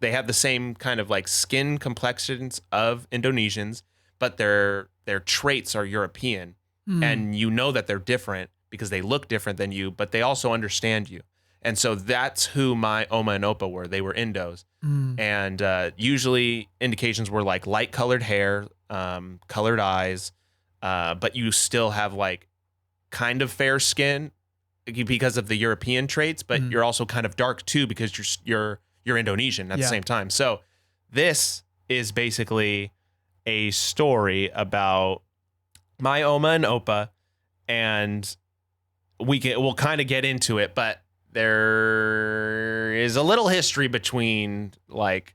S3: have the same kind of like skin complexions of Indonesians, but their traits are European. And you know that they're different because they look different than you, but they also understand you. And so that's who my Oma and Opa were. They were Indos. And usually indications were like light colored hair, colored eyes, but you still have like kind of fair skin because of the European traits, but you're also kind of dark too because you're Indonesian at the same time. So this is basically a story about my Oma and Opa, and we'll kind of get into it, but there is a little history between like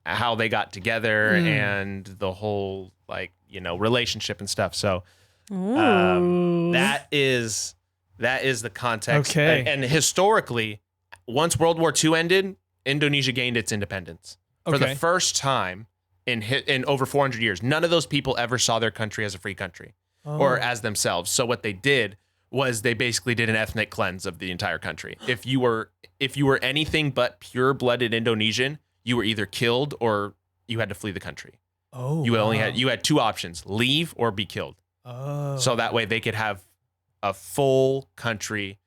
S3: how they got together and the whole like, relationship and stuff. So that is the context.
S2: Okay.
S3: And historically, once World War II ended, Indonesia gained its independence for the first time in over 400 years. None of those people ever saw their country as a free country or as themselves. So what they did was they basically did an ethnic cleanse of the entire country. If you were anything but pure-blooded Indonesian, you were either killed or you had to flee the country. You had two options: leave or be killed. So that way they could have a full country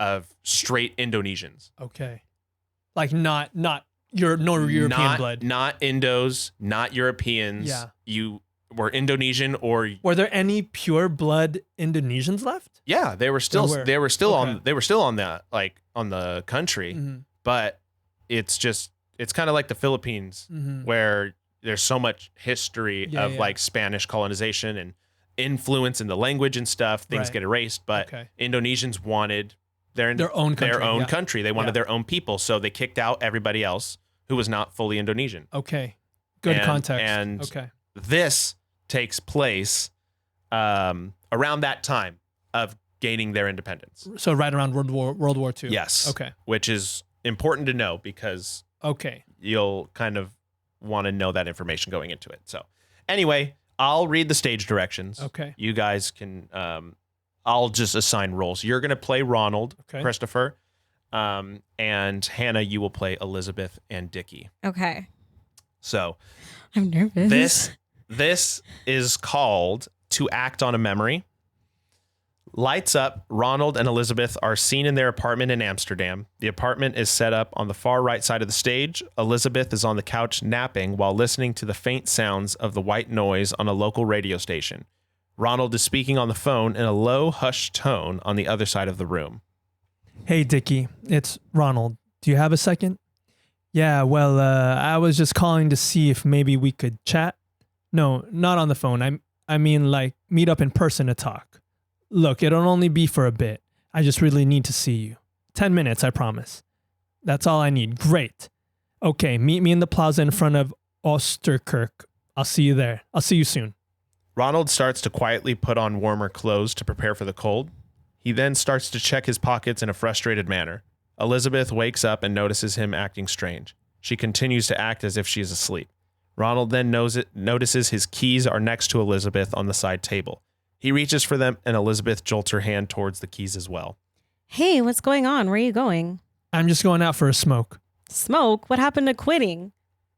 S3: of straight Indonesians.
S2: Okay. Like not European blood.
S3: Not Indos, not Europeans.
S2: Yeah.
S3: You were Indonesian or
S2: were there any pure blood Indonesians left?
S3: Yeah, they were still on the country, but it's kind of like the Philippines where there's so much history of like Spanish colonization and influence in the language and stuff. Things get erased, but Indonesians wanted their own country. They wanted their own people, so they kicked out everybody else who was not fully Indonesian.
S2: Okay, good context.
S3: And this takes place around that time of gaining their independence.
S2: So right around World War II.
S3: Yes.
S2: Okay.
S3: Which is important to know because you'll kind of want to know that information going into it. So anyway, I'll read the stage directions.
S2: Okay.
S3: You guys can, I'll just assign roles. You're going to play Ronald, Christopher, and Hannah, you will play Elizabeth and Dickie.
S1: Okay.
S3: So
S1: I'm nervous.
S3: This is called To Act on a Memory. Lights up, Ronald and Elizabeth are seen in their apartment in Amsterdam. The apartment is set up on the far right side of the stage. Elizabeth is on the couch napping while listening to the faint sounds of the white noise on a local radio station. Ronald is speaking on the phone in a low, hushed tone on the other side of the room.
S2: Hey, Dickie, it's Ronald. Do you have a second? Yeah, well, I was just calling to see if maybe we could chat. No, not on the phone. I mean, like, meet up in person to talk. Look, it'll only be for a bit. I just really need to see you. 10 minutes, I promise. That's all I need. Great. Okay, meet me in the plaza in front of Oosterkerk. I'll see you there. I'll see you soon.
S3: Ronald starts to quietly put on warmer clothes to prepare for the cold. He then starts to check his pockets in a frustrated manner. Elizabeth wakes up and notices him acting strange. She continues to act as if she is asleep. Ronald then notices his keys are next to Elizabeth on the side table. He reaches for them, and Elizabeth jolts her hand towards the keys as well.
S1: Hey, what's going on? Where are you going?
S2: I'm just going out for a smoke.
S1: Smoke? What happened to quitting?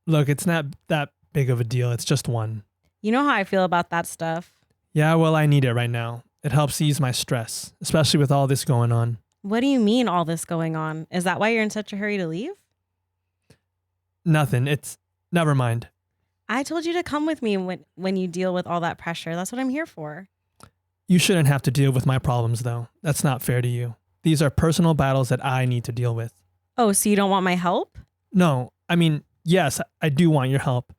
S2: Look, it's not that big of a deal. It's just one.
S1: You know how I feel about that stuff.
S2: Yeah, well, I need it right now. It helps ease my stress, especially with all this going on.
S1: What do you mean all this going on? Is that why you're in such a hurry to leave?
S2: Nothing. Never mind.
S1: I told you to come with me when you deal with all that pressure. That's what I'm here for.
S2: You shouldn't have to deal with my problems, though. That's not fair to you. These are personal battles that I need to deal with.
S1: Oh, so you don't want my help?
S2: No, I mean, yes, I do want your help.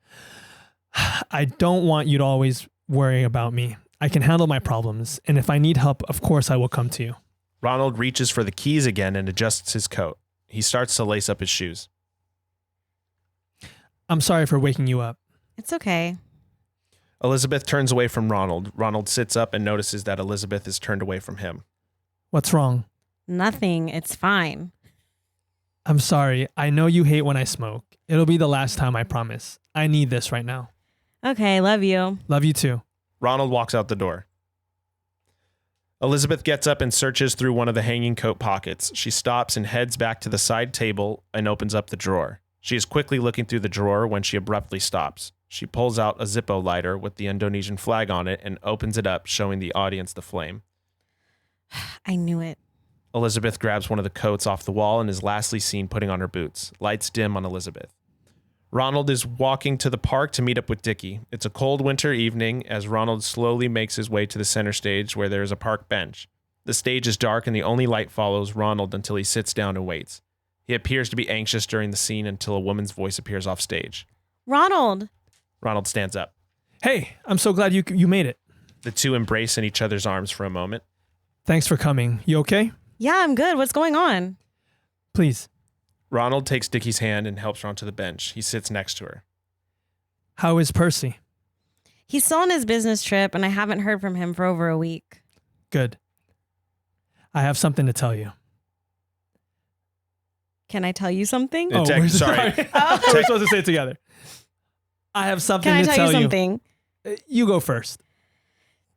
S2: I don't want you to always worry about me. I can handle my problems, and if I need help, of course I will come to you.
S3: Ronald reaches for the keys again and adjusts his coat. He starts to lace up his shoes.
S2: I'm sorry for waking you up.
S1: It's okay.
S3: Elizabeth turns away from Ronald. Ronald sits up and notices that Elizabeth is turned away from him.
S2: What's wrong?
S1: Nothing. It's fine.
S2: I'm sorry. I know you hate when I smoke. It'll be the last time, I promise. I need this right now.
S1: Okay, love you.
S2: Love you too.
S3: Ronald walks out the door. Elizabeth gets up and searches through one of the hanging coat pockets. She stops and heads back to the side table and opens up the drawer. She is quickly looking through the drawer when she abruptly stops. She pulls out a Zippo lighter with the Indonesian flag on it and opens it up, showing the audience the flame.
S1: I knew it.
S3: Elizabeth grabs one of the coats off the wall and is lastly seen putting on her boots. Lights dim on Elizabeth. Ronald is walking to the park to meet up with Dickie. It's a cold winter evening as Ronald slowly makes his way to the center stage where there is a park bench. The stage is dark and the only light follows Ronald until he sits down and waits. He appears to be anxious during the scene until a woman's voice appears off stage.
S1: Ronald!
S3: Ronald stands up.
S2: Hey, I'm so glad you made it.
S3: The two embrace in each other's arms for a moment.
S2: Thanks for coming. You okay?
S1: Yeah, I'm good. What's going on?
S2: Please.
S3: Ronald takes Dickie's hand and helps her onto the bench. He sits next to her.
S2: How is Percy?
S1: He's still on his business trip, and I haven't heard from him for over a week.
S2: Good. I have something to tell you.
S1: Can I tell you something?
S3: Sorry.
S2: We're supposed to say it together. I have something to tell you.
S1: Can I tell you something?
S2: You go first.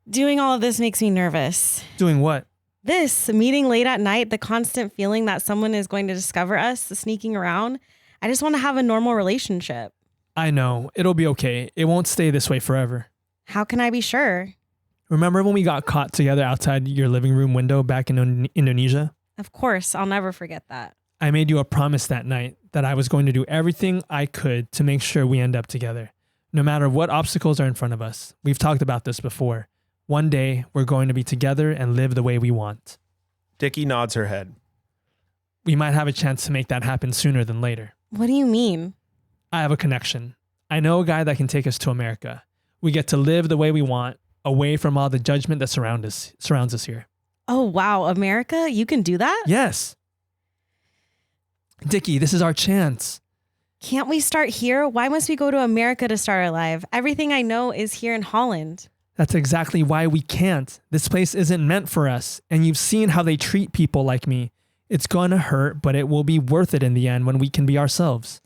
S1: Doing all of this makes me nervous.
S2: Doing what?
S1: This meeting late at night, the constant feeling that someone is going to discover us, the sneaking around. I just want to have a normal relationship.
S2: I know. It'll be okay. It won't stay this way forever.
S1: How can I be sure?
S2: Remember when we got caught together outside your living room window back in Indonesia?
S1: Of course. I'll never forget that.
S2: I made you a promise that night that I was going to do everything I could to make sure we end up together. No matter what obstacles are in front of us. We've talked about this before. One day, we're going to be together and live the way we want.
S3: Dickie nods her head.
S2: We might have a chance to make that happen sooner than later.
S1: What do you mean?
S2: I have a connection. I know a guy that can take us to America. We get to live the way we want, away from all the judgment that surrounds us here.
S1: Oh, wow. America? You can do that?
S2: Yes. Dickie, this is our chance.
S1: Can't we start here? Why must we go to America to start our life? Everything I know is here in Holland.
S2: That's exactly why we can't. This place isn't meant for us. And you've seen how they treat people like me. It's gonna hurt, but it will be worth it in the end when we can be ourselves.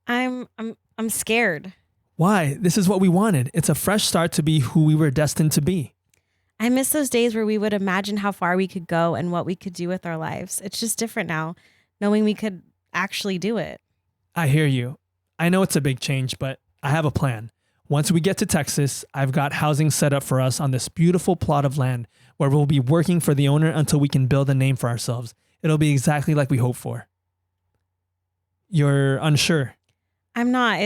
S1: I'm scared.
S2: Why? This is what we wanted. It's a fresh start to be who we were destined to be.
S1: I miss those days where we would imagine how far we could go and what we could do with our lives. It's just different now, knowing we could actually do it.
S2: I hear you. I know it's a big change, but I have a plan. Once we get to Texas, I've got housing set up for us on this beautiful plot of land where we'll be working for the owner until we can build a name for ourselves. It'll be exactly like we hoped for. You're unsure.
S1: I'm not.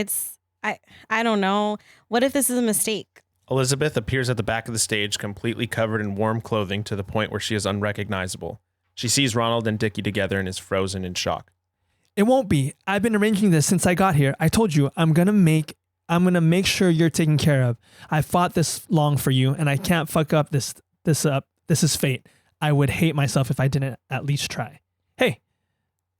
S1: I don't know. What if this is a mistake?
S3: Elizabeth appears at the back of the stage, completely covered in warm clothing to the point where she is unrecognizable. She sees Ronald and Dickie together and is frozen in shock.
S2: It won't be. I've been arranging this since I got here. I told you, I'm gonna make sure you're taken care of. I fought this long for you, and I can't fuck up this up. This is fate. I would hate myself if I didn't at least try. Hey.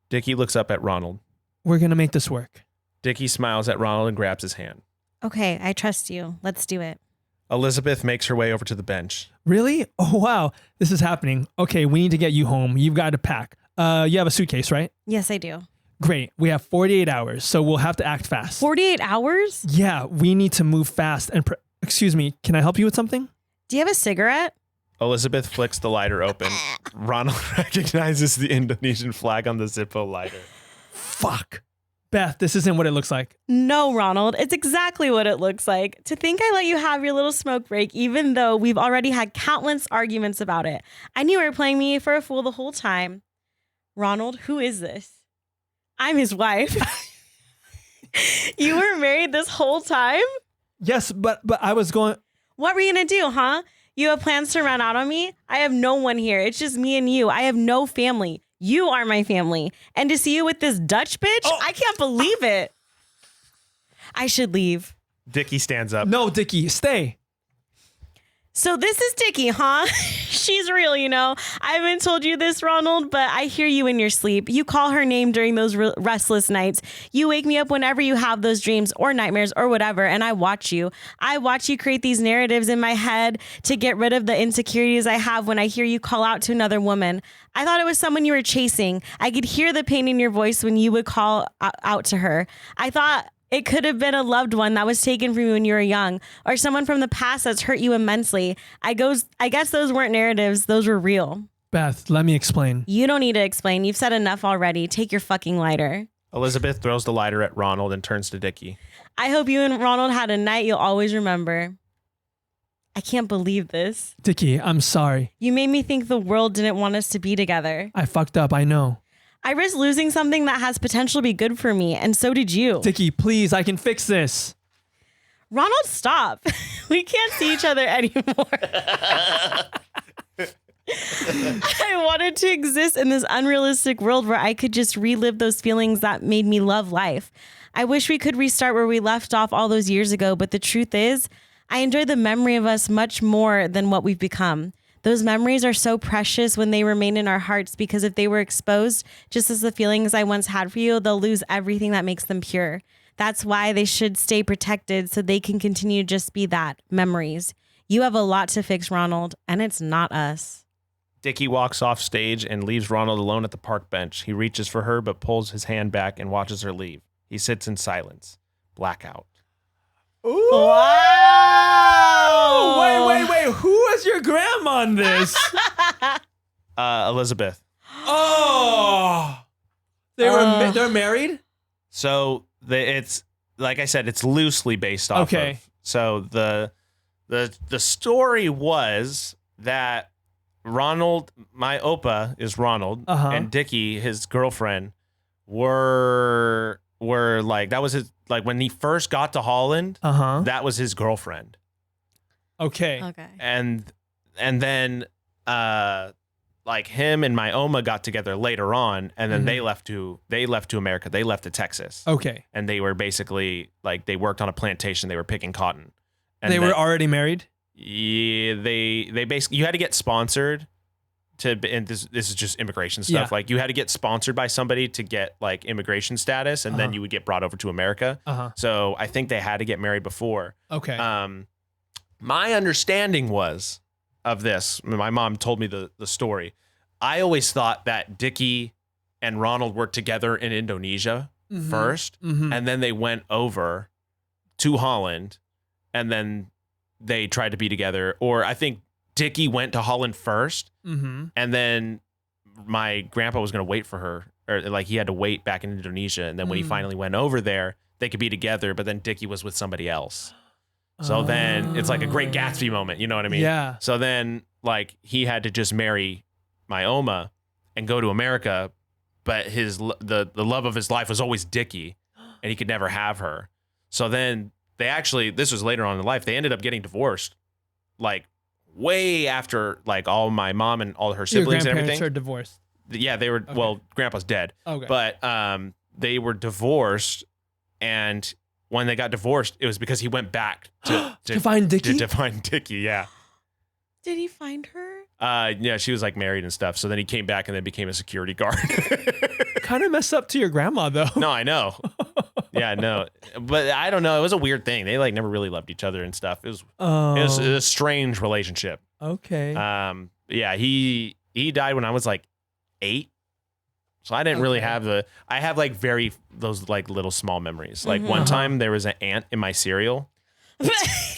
S3: Dickie looks up at Ronald.
S2: We're gonna make this work.
S3: Dickie smiles at Ronald and grabs his hand.
S1: Okay, I trust you. Let's do it.
S3: Elizabeth makes her way over to the bench.
S2: Really? Oh, wow. This is happening. Okay, we need to get you home. You've got to pack. You have a suitcase, right?
S1: Yes, I do.
S2: Great. We have 48 hours, so we'll have to act fast.
S1: 48 hours?
S2: Yeah, we need to move fast. And excuse me, can I help you with something?
S1: Do you have a cigarette?
S3: Elizabeth flicks the lighter open. Ronald recognizes the Indonesian flag on the Zippo lighter.
S2: Fuck. Beth, this isn't what it looks like.
S1: No, Ronald, it's exactly what it looks like. To think I let you have your little smoke break, even though we've already had countless arguments about it. I knew you were playing me for a fool the whole time. Ronald, who is this? I'm his wife. You were married this whole time?
S2: Yes, but I was going...
S1: What were you going to do, huh? You have plans to run out on me? I have no one here. It's just me and you. I have no family. You are my family. And to see you with this Dutch bitch, I can't believe it. I should leave.
S3: Dickie stands up.
S2: No, Dickie, stay.
S1: So this is Dickie, huh? She's real, you know. I haven't told you this, Ronald, but I hear you in your sleep. You call her name during those restless nights. You wake me up whenever you have those dreams or nightmares or whatever, and I watch you. I watch you create these narratives in my head to get rid of the insecurities I have when I hear you call out to another woman. I thought it was someone you were chasing. I could hear the pain in your voice when you would call out to her. I thought it could have been a loved one that was taken from you when you were young, or someone from the past that's hurt you immensely. I guess those weren't narratives. Those were real.
S2: Beth, let me explain.
S1: You don't need to explain. You've said enough already. Take your fucking lighter.
S3: Elizabeth throws the lighter at Ronald and turns to Dickie.
S1: I hope you and Ronald had a night you'll always remember. I can't believe this.
S2: Dickie, I'm sorry.
S1: You made me think the world didn't want us to be together.
S2: I fucked up, I know.
S1: I risked losing something that has potential to be good for me, and so did you.
S2: Dickie, please, I can fix this.
S1: Ronald, stop. We can't see each other anymore. I wanted to exist in this unrealistic world where I could just relive those feelings that made me love life. I wish we could restart where we left off all those years ago, but the truth is, I enjoy the memory of us much more than what we've become. Those memories are so precious when they remain in our hearts, because if they were exposed, just as the feelings I once had for you, they'll lose everything that makes them pure. That's why they should stay protected so they can continue to just be that, memories. You have a lot to fix, Ronald, and it's not us.
S3: Dickie walks off stage and leaves Ronald alone at the park bench. He reaches for her but pulls his hand back and watches her leave. He sits in silence. Blackout.
S2: Ooh.
S1: Wow!
S2: Wait. Who was your grandma on this?
S3: Elizabeth.
S2: Oh. They're married?
S3: So it's like I said, it's loosely based off of. So the story was that Ronald, my Opa is Ronald, and Dickie, his girlfriend, were like, that was his, like when he first got to Holland, that was his girlfriend.
S2: Okay.
S3: And then like him and my Oma got together later on, and then they left to America. They left to Texas.
S2: Okay.
S3: And they were basically like they worked on a plantation. They were picking cotton. And
S2: they were already married?
S3: Yeah, they basically you had to get sponsored and this is just immigration stuff.
S2: Yeah.
S3: Like you had to get sponsored by somebody to get like immigration status, and then you would get brought over to America. So I think they had to get married before.
S2: Okay.
S3: My understanding was of this. My mom told me the story. I always thought that Dickie and Ronald were together in Indonesia first, and then they went over to Holland, and then they tried to be together. Or I think Dickie went to Holland first, and then my grandpa was going to wait for her, or like he had to wait back in Indonesia, and then when he finally went over there, they could be together. But then Dickie was with somebody else. So then it's like a Great Gatsby moment, you know what I mean?
S2: Yeah.
S3: So then like he had to just marry my Oma and go to America, but the love of his life was always Dickie, and he could never have her. So then they actually, this was later on in life, they ended up getting divorced, like way after like all my mom and all her siblings and everything.
S2: Are divorced.
S3: Yeah, they were. Okay. Well, Grandpa's dead.
S2: Okay.
S3: But they were divorced, and when they got divorced, it was because he went back to
S2: find Dickie.
S3: To find Dickie, yeah.
S1: Did he find her?
S3: Yeah, she was like married and stuff. So then he came back and then became a security guard.
S2: Kind of messed up to your grandma though.
S3: No, I know. Yeah, no, but I don't know. It was a weird thing. They like never really loved each other and stuff. It was a strange relationship.
S2: Okay.
S3: Yeah, he died when I was like 8. So I didn't really have I have like those like little small memories. Like one time there was an ant in my cereal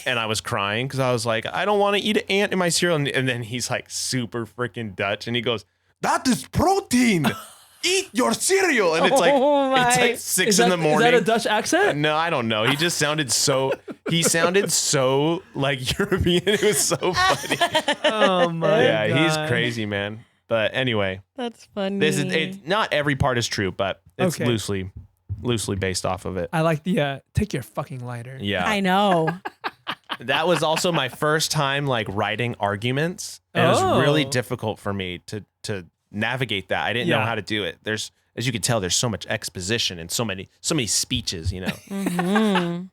S3: and I was crying because I was like, I don't want to eat an ant in my cereal. And then he's like super freaking Dutch and he goes, that is protein. Eat your cereal. And it's like 6 in the morning.
S2: Is that a Dutch accent?
S3: No, I don't know. He just sounded so like European. It was so funny.
S2: Oh my God.
S3: Yeah, he's crazy, man. But anyway,
S1: that's funny.
S3: This is not every part is true, but it's loosely based off of it.
S2: I like the take your fucking lighter.
S3: Yeah,
S1: I know.
S3: That was also my first time like writing arguments, and it was really difficult for me to navigate that. I didn't know how to do it. There's, as you can tell, there's so much exposition and so many speeches, you know.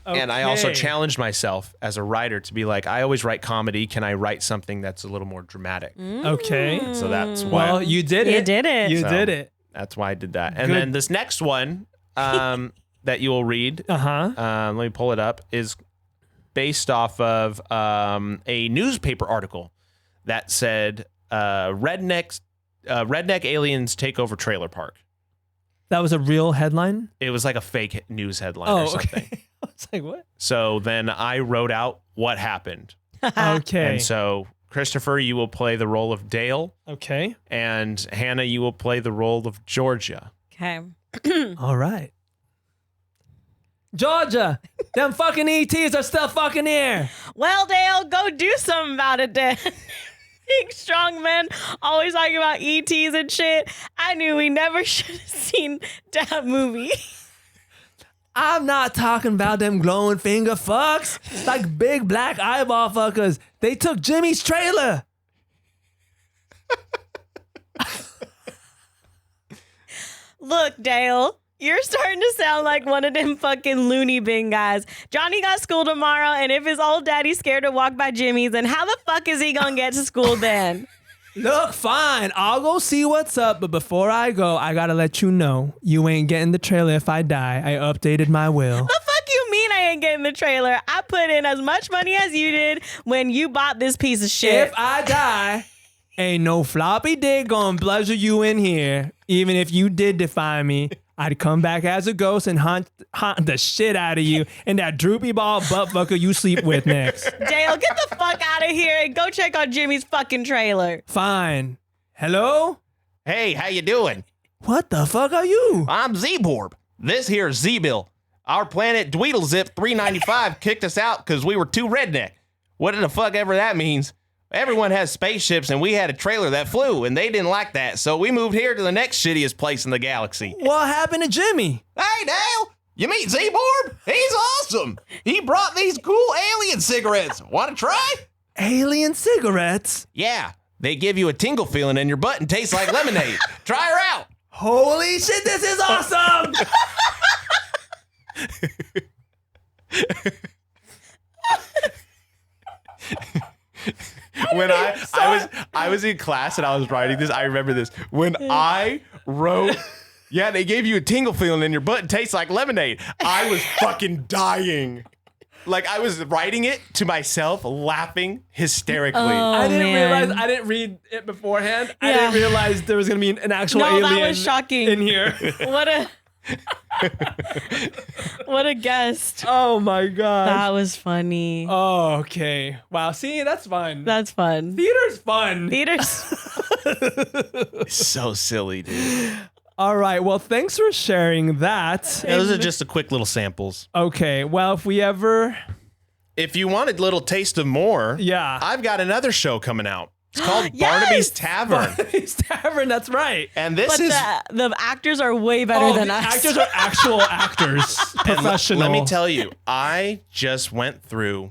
S3: Okay. And I also challenged myself as a writer to be like, I always write comedy. Can I write something that's a little more dramatic?
S2: Okay.
S3: So that's why.
S2: Well, you did it.
S1: You did it.
S2: You did it.
S3: That's why I did that. And then this next one that you will read, let me pull it up, is based off of a newspaper article that said redneck aliens take over trailer park.
S2: That was a real headline?
S3: It was like a fake news headline or something.
S2: Okay. I was like, what?
S3: So then I wrote out what happened.
S2: Okay.
S3: And so, Christopher, you will play the role of Dale.
S2: Okay.
S3: And Hannah, you will play the role of Georgia.
S1: Okay.
S2: All right. Georgia, them fucking ETs are still fucking here.
S1: Well, Dale, go do something about it then. Big strong men always talking about ETs and shit. I knew we never should have seen that movie.
S2: I'm not talking about them glowing finger fucks. It's like big black eyeball fuckers. They took Jimmy's trailer.
S1: Look, Dale, you're starting to sound like one of them fucking loony bin guys. Johnny got school tomorrow, and if his old daddy's scared to walk by Jimmy's, then how the fuck is he gonna get to school then?
S2: Look, fine. I'll go see what's up, but before I go, I gotta let you know, you ain't getting the trailer if I die. I updated my will.
S1: The fuck you mean I ain't getting the trailer? I put in as much money as you did when you bought this piece of shit.
S2: If I die, ain't no floppy dick gonna pleasure you in here. Even if you did defy me, I'd come back as a ghost and haunt the shit out of you and that droopy ball butt fucker you sleep with next.
S1: Dale, get the fuck out of here and go check on Jimmy's fucking trailer.
S2: Fine. Hello?
S3: Hey, how you doing?
S2: What the fuck are you?
S3: I'm Z-Borb. This here's Z-Bill. Our planet Dweedlezip 395 kicked us out because we were too redneck. What the fuck ever that means? Everyone has spaceships, and we had a trailer that flew, and they didn't like that, so we moved here to the next shittiest place in the galaxy.
S2: What happened to Jimmy?
S3: Hey, Dale, you meet Z-Borb? He's awesome. He brought these cool alien cigarettes. Want to try?
S2: Alien cigarettes?
S3: Yeah, They give you a tingle feeling in your butt and taste like lemonade. Try her out.
S2: Holy shit, this is awesome.
S3: When I was in class and I was writing this, I remember this. When I wrote, yeah, they gave you a tingle feeling in your butt and tastes like lemonade. I was fucking dying. Like I was writing it to myself, laughing hysterically.
S2: I didn't read it beforehand. Yeah. I didn't realize there was gonna be an actual alien.
S1: That was shocking.
S2: In here.
S1: What a guest.
S2: Oh my god.
S1: That was funny.
S2: Oh, okay. Wow. See, that's fun.
S1: That's fun.
S2: Theater's fun.
S3: So silly, dude.
S2: All right. Well, thanks for sharing that.
S3: Yeah, those are just the quick little samples.
S2: Okay. Well, if you wanted a little taste of more, yeah,
S3: I've got another show coming out. It's called Barnaby's Tavern.
S2: Barnaby's Tavern, that's right.
S3: And this
S1: the actors are way better than us.
S2: Actors are actual actors, professional.
S3: Let me tell you, I just went through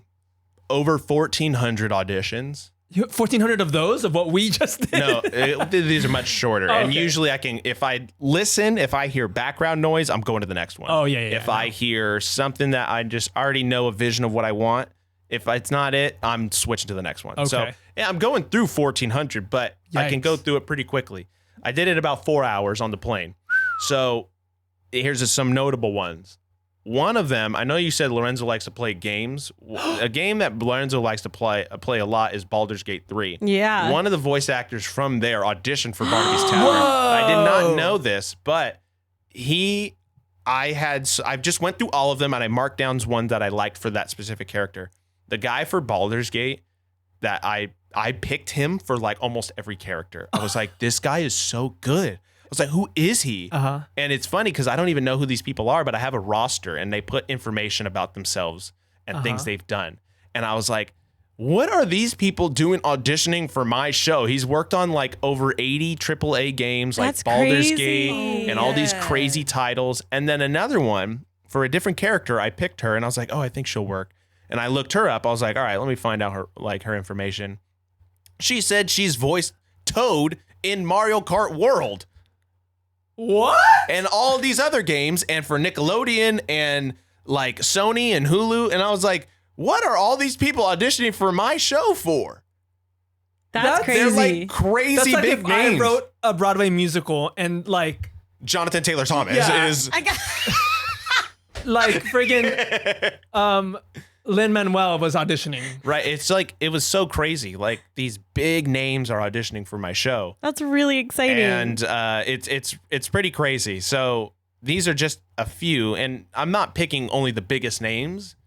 S3: over 1,400 auditions.
S2: 1,400 of those of what we just did?
S3: No, these are much shorter. Okay. And usually I can, if I hear background noise, I'm going to the next one.
S2: Oh, yeah.
S3: If I hear something that I just already know a vision of what I want, if it's not it, I'm switching to the next one.
S2: Okay.
S3: So yeah, I'm going through 1,400, but I can go through it pretty quickly. I did it about 4 hours on the plane. So here's some notable ones. One of them, I know you said Lorenzo likes to play games. A game that Lorenzo likes to play a lot is Baldur's Gate 3.
S1: Yeah.
S3: One of the voice actors from there auditioned for Barnaby's Tavern. I did not know this, but I just went through all of them and I marked down one that I liked for that specific character. The guy for Baldur's Gate that I picked him for like almost every character. I was like, this guy is so good. I was like, who is he?
S2: Uh-huh.
S3: And it's funny because I don't even know who these people are, but I have a roster and they put information about themselves and things they've done. And I was like, what are these people doing auditioning for my show? He's worked on like over 80 AAA games like Baldur's Gate and all these crazy titles. And then another one for a different character, I picked her and I was like, oh, I think she'll work. And I looked her up. I was like, all right, let me find out her information. She said she's voiced Toad in Mario Kart World.
S2: What?
S3: And all these other games, and for Nickelodeon and like Sony and Hulu. And I was like, what are all these people auditioning for my show for?
S1: That's crazy.
S3: They're like crazy
S2: That's like
S3: big
S2: if
S3: names.
S2: I wrote a Broadway musical and like
S3: Jonathan Taylor Thomas is
S2: like friggin' Lin-Manuel was auditioning.
S3: Right. It's like, it was so crazy. Like these big names are auditioning for my show.
S1: That's really exciting.
S3: And it's pretty crazy. So these are just a few, and I'm not picking only the biggest names.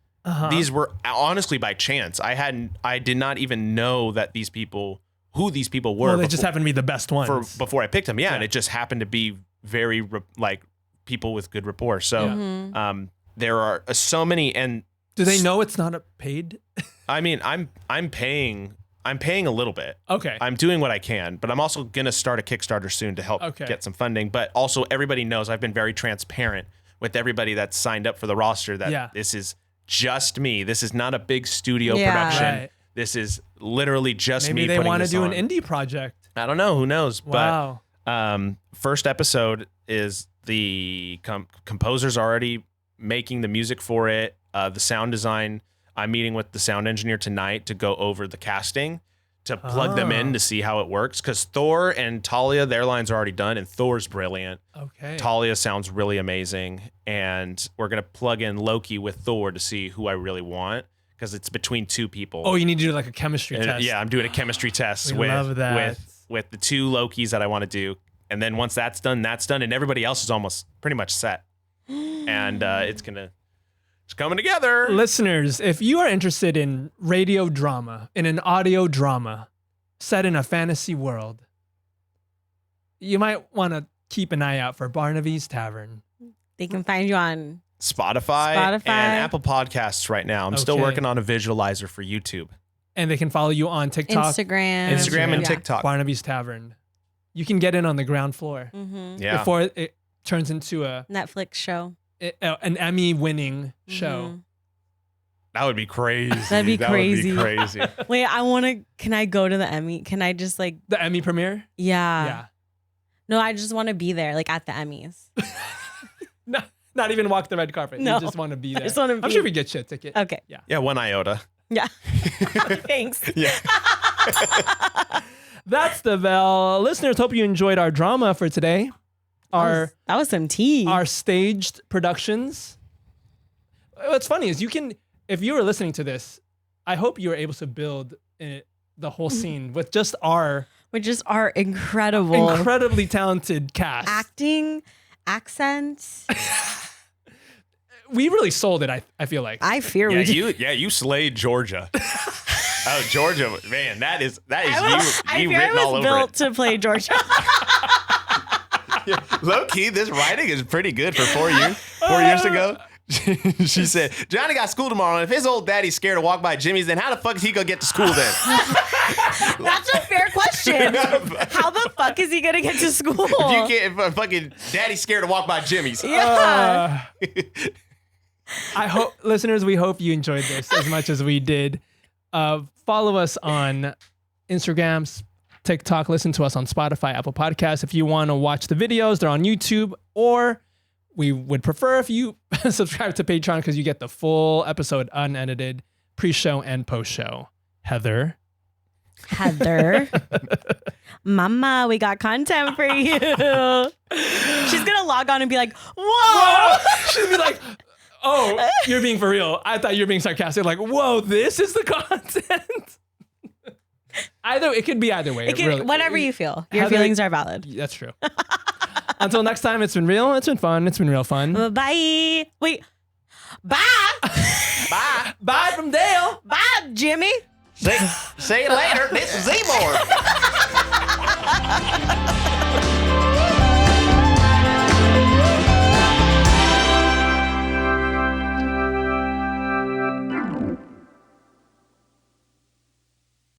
S3: These were honestly by chance. I did not even know that who these people were.
S2: Well, they just happened to be the best ones.
S3: Before I picked them. Yeah. And it just happened to be very like people with good rapport. So there are so many, and
S2: do they know it's not a paid?
S3: I mean, I'm paying a little bit.
S2: Okay.
S3: I'm doing what I can, but I'm also going to start a Kickstarter soon to help get some funding. But also everybody knows I've been very transparent with everybody that's signed up for the roster that this is just me. This is not a big studio production. Right. This is literally just me.
S2: Maybe they want to do an indie project.
S3: I don't know. Who knows?
S2: Wow.
S3: But first episode is the composer's already making the music for it. The sound design, I'm meeting with the sound engineer tonight to go over the casting, to plug them in to see how it works. Because Thor and Talia, their lines are already done, and Thor's brilliant.
S2: Okay.
S3: Talia sounds really amazing. And we're going to plug in Loki with Thor to see who I really want, because it's between two people.
S2: Oh, you need to do like a chemistry test.
S3: Yeah, I'm doing a chemistry test with the two Lokis that I want to do. And then once that's done, and everybody else is almost pretty much set. And it's coming together.
S2: Listeners, if you are interested in radio drama, in an audio drama set in a fantasy world, you might want to keep an eye out for Barnaby's Tavern.
S1: They can find you on
S3: Spotify and Apple Podcasts right now. I'm still working on a visualizer for YouTube.
S2: And they can follow you on TikTok.
S1: Instagram
S3: and TikTok.
S2: Barnaby's Tavern. You can get in on the ground floor.
S3: Yeah.
S2: Before it turns into a
S1: Netflix show.
S2: An Emmy-winning show.
S3: That would be crazy.
S1: That'd be crazy.
S3: Would be crazy.
S1: Wait, can I go to the Emmy? Can I just like.
S2: The Emmy premiere?
S1: Yeah. No, I just want to be there, like at the Emmys.
S2: No, not even walk the red carpet.
S1: No.
S2: You just want to be there.
S1: I just want to be.
S2: I'm sure we get shit ticket.
S1: Okay.
S2: Yeah.
S3: Yeah, 1 iota.
S1: Yeah. Thanks.
S3: Yeah.
S2: That's the bell. Listeners, hope you enjoyed our drama for today.
S1: That was some tea.
S2: Our staged productions. What's funny is if you were listening to this, I hope you were able to build the whole scene with just our incredibly talented cast.
S1: Acting, accents.
S2: We really sold it, I feel like.
S1: I fear we did.
S3: You slayed Georgia. Oh, Georgia, man, that is you
S1: I
S3: written all over
S1: built
S3: it.
S1: to play Georgia.
S3: Yeah. Low key, this writing is pretty good for 4 years. 4 years ago, she said, Johnny got school tomorrow, and if his old daddy's scared to walk by Jimmy's, then how the fuck is he gonna get to school then?
S1: That's a fair question. How the fuck is he gonna get to school?
S2: Oh.
S3: If fucking daddy's scared to walk by Jimmy's.
S1: Yeah.
S2: Listeners, we hope you enjoyed this as much as we did. Follow us on Instagram, TikTok, listen to us on Spotify, Apple Podcasts. If you want to watch the videos, they're on YouTube, or we would prefer if you subscribe to Patreon because you get the full episode unedited, pre-show and post-show. Heather.
S1: Mama, we got content for you. She's going to log on and be like, whoa.
S2: She'll be like, oh, you're being for real. I thought you were being sarcastic. Like, whoa, this is the content. It could be either way.
S1: Really. Whatever you feel. Your feelings are valid.
S2: That's true. Until next time, it's been real. It's been fun. It's been real fun.
S1: Bye. Wait. Bye.
S3: Bye.
S2: Bye from Dale.
S1: Bye, Jimmy.
S3: See you later. This is Seymour.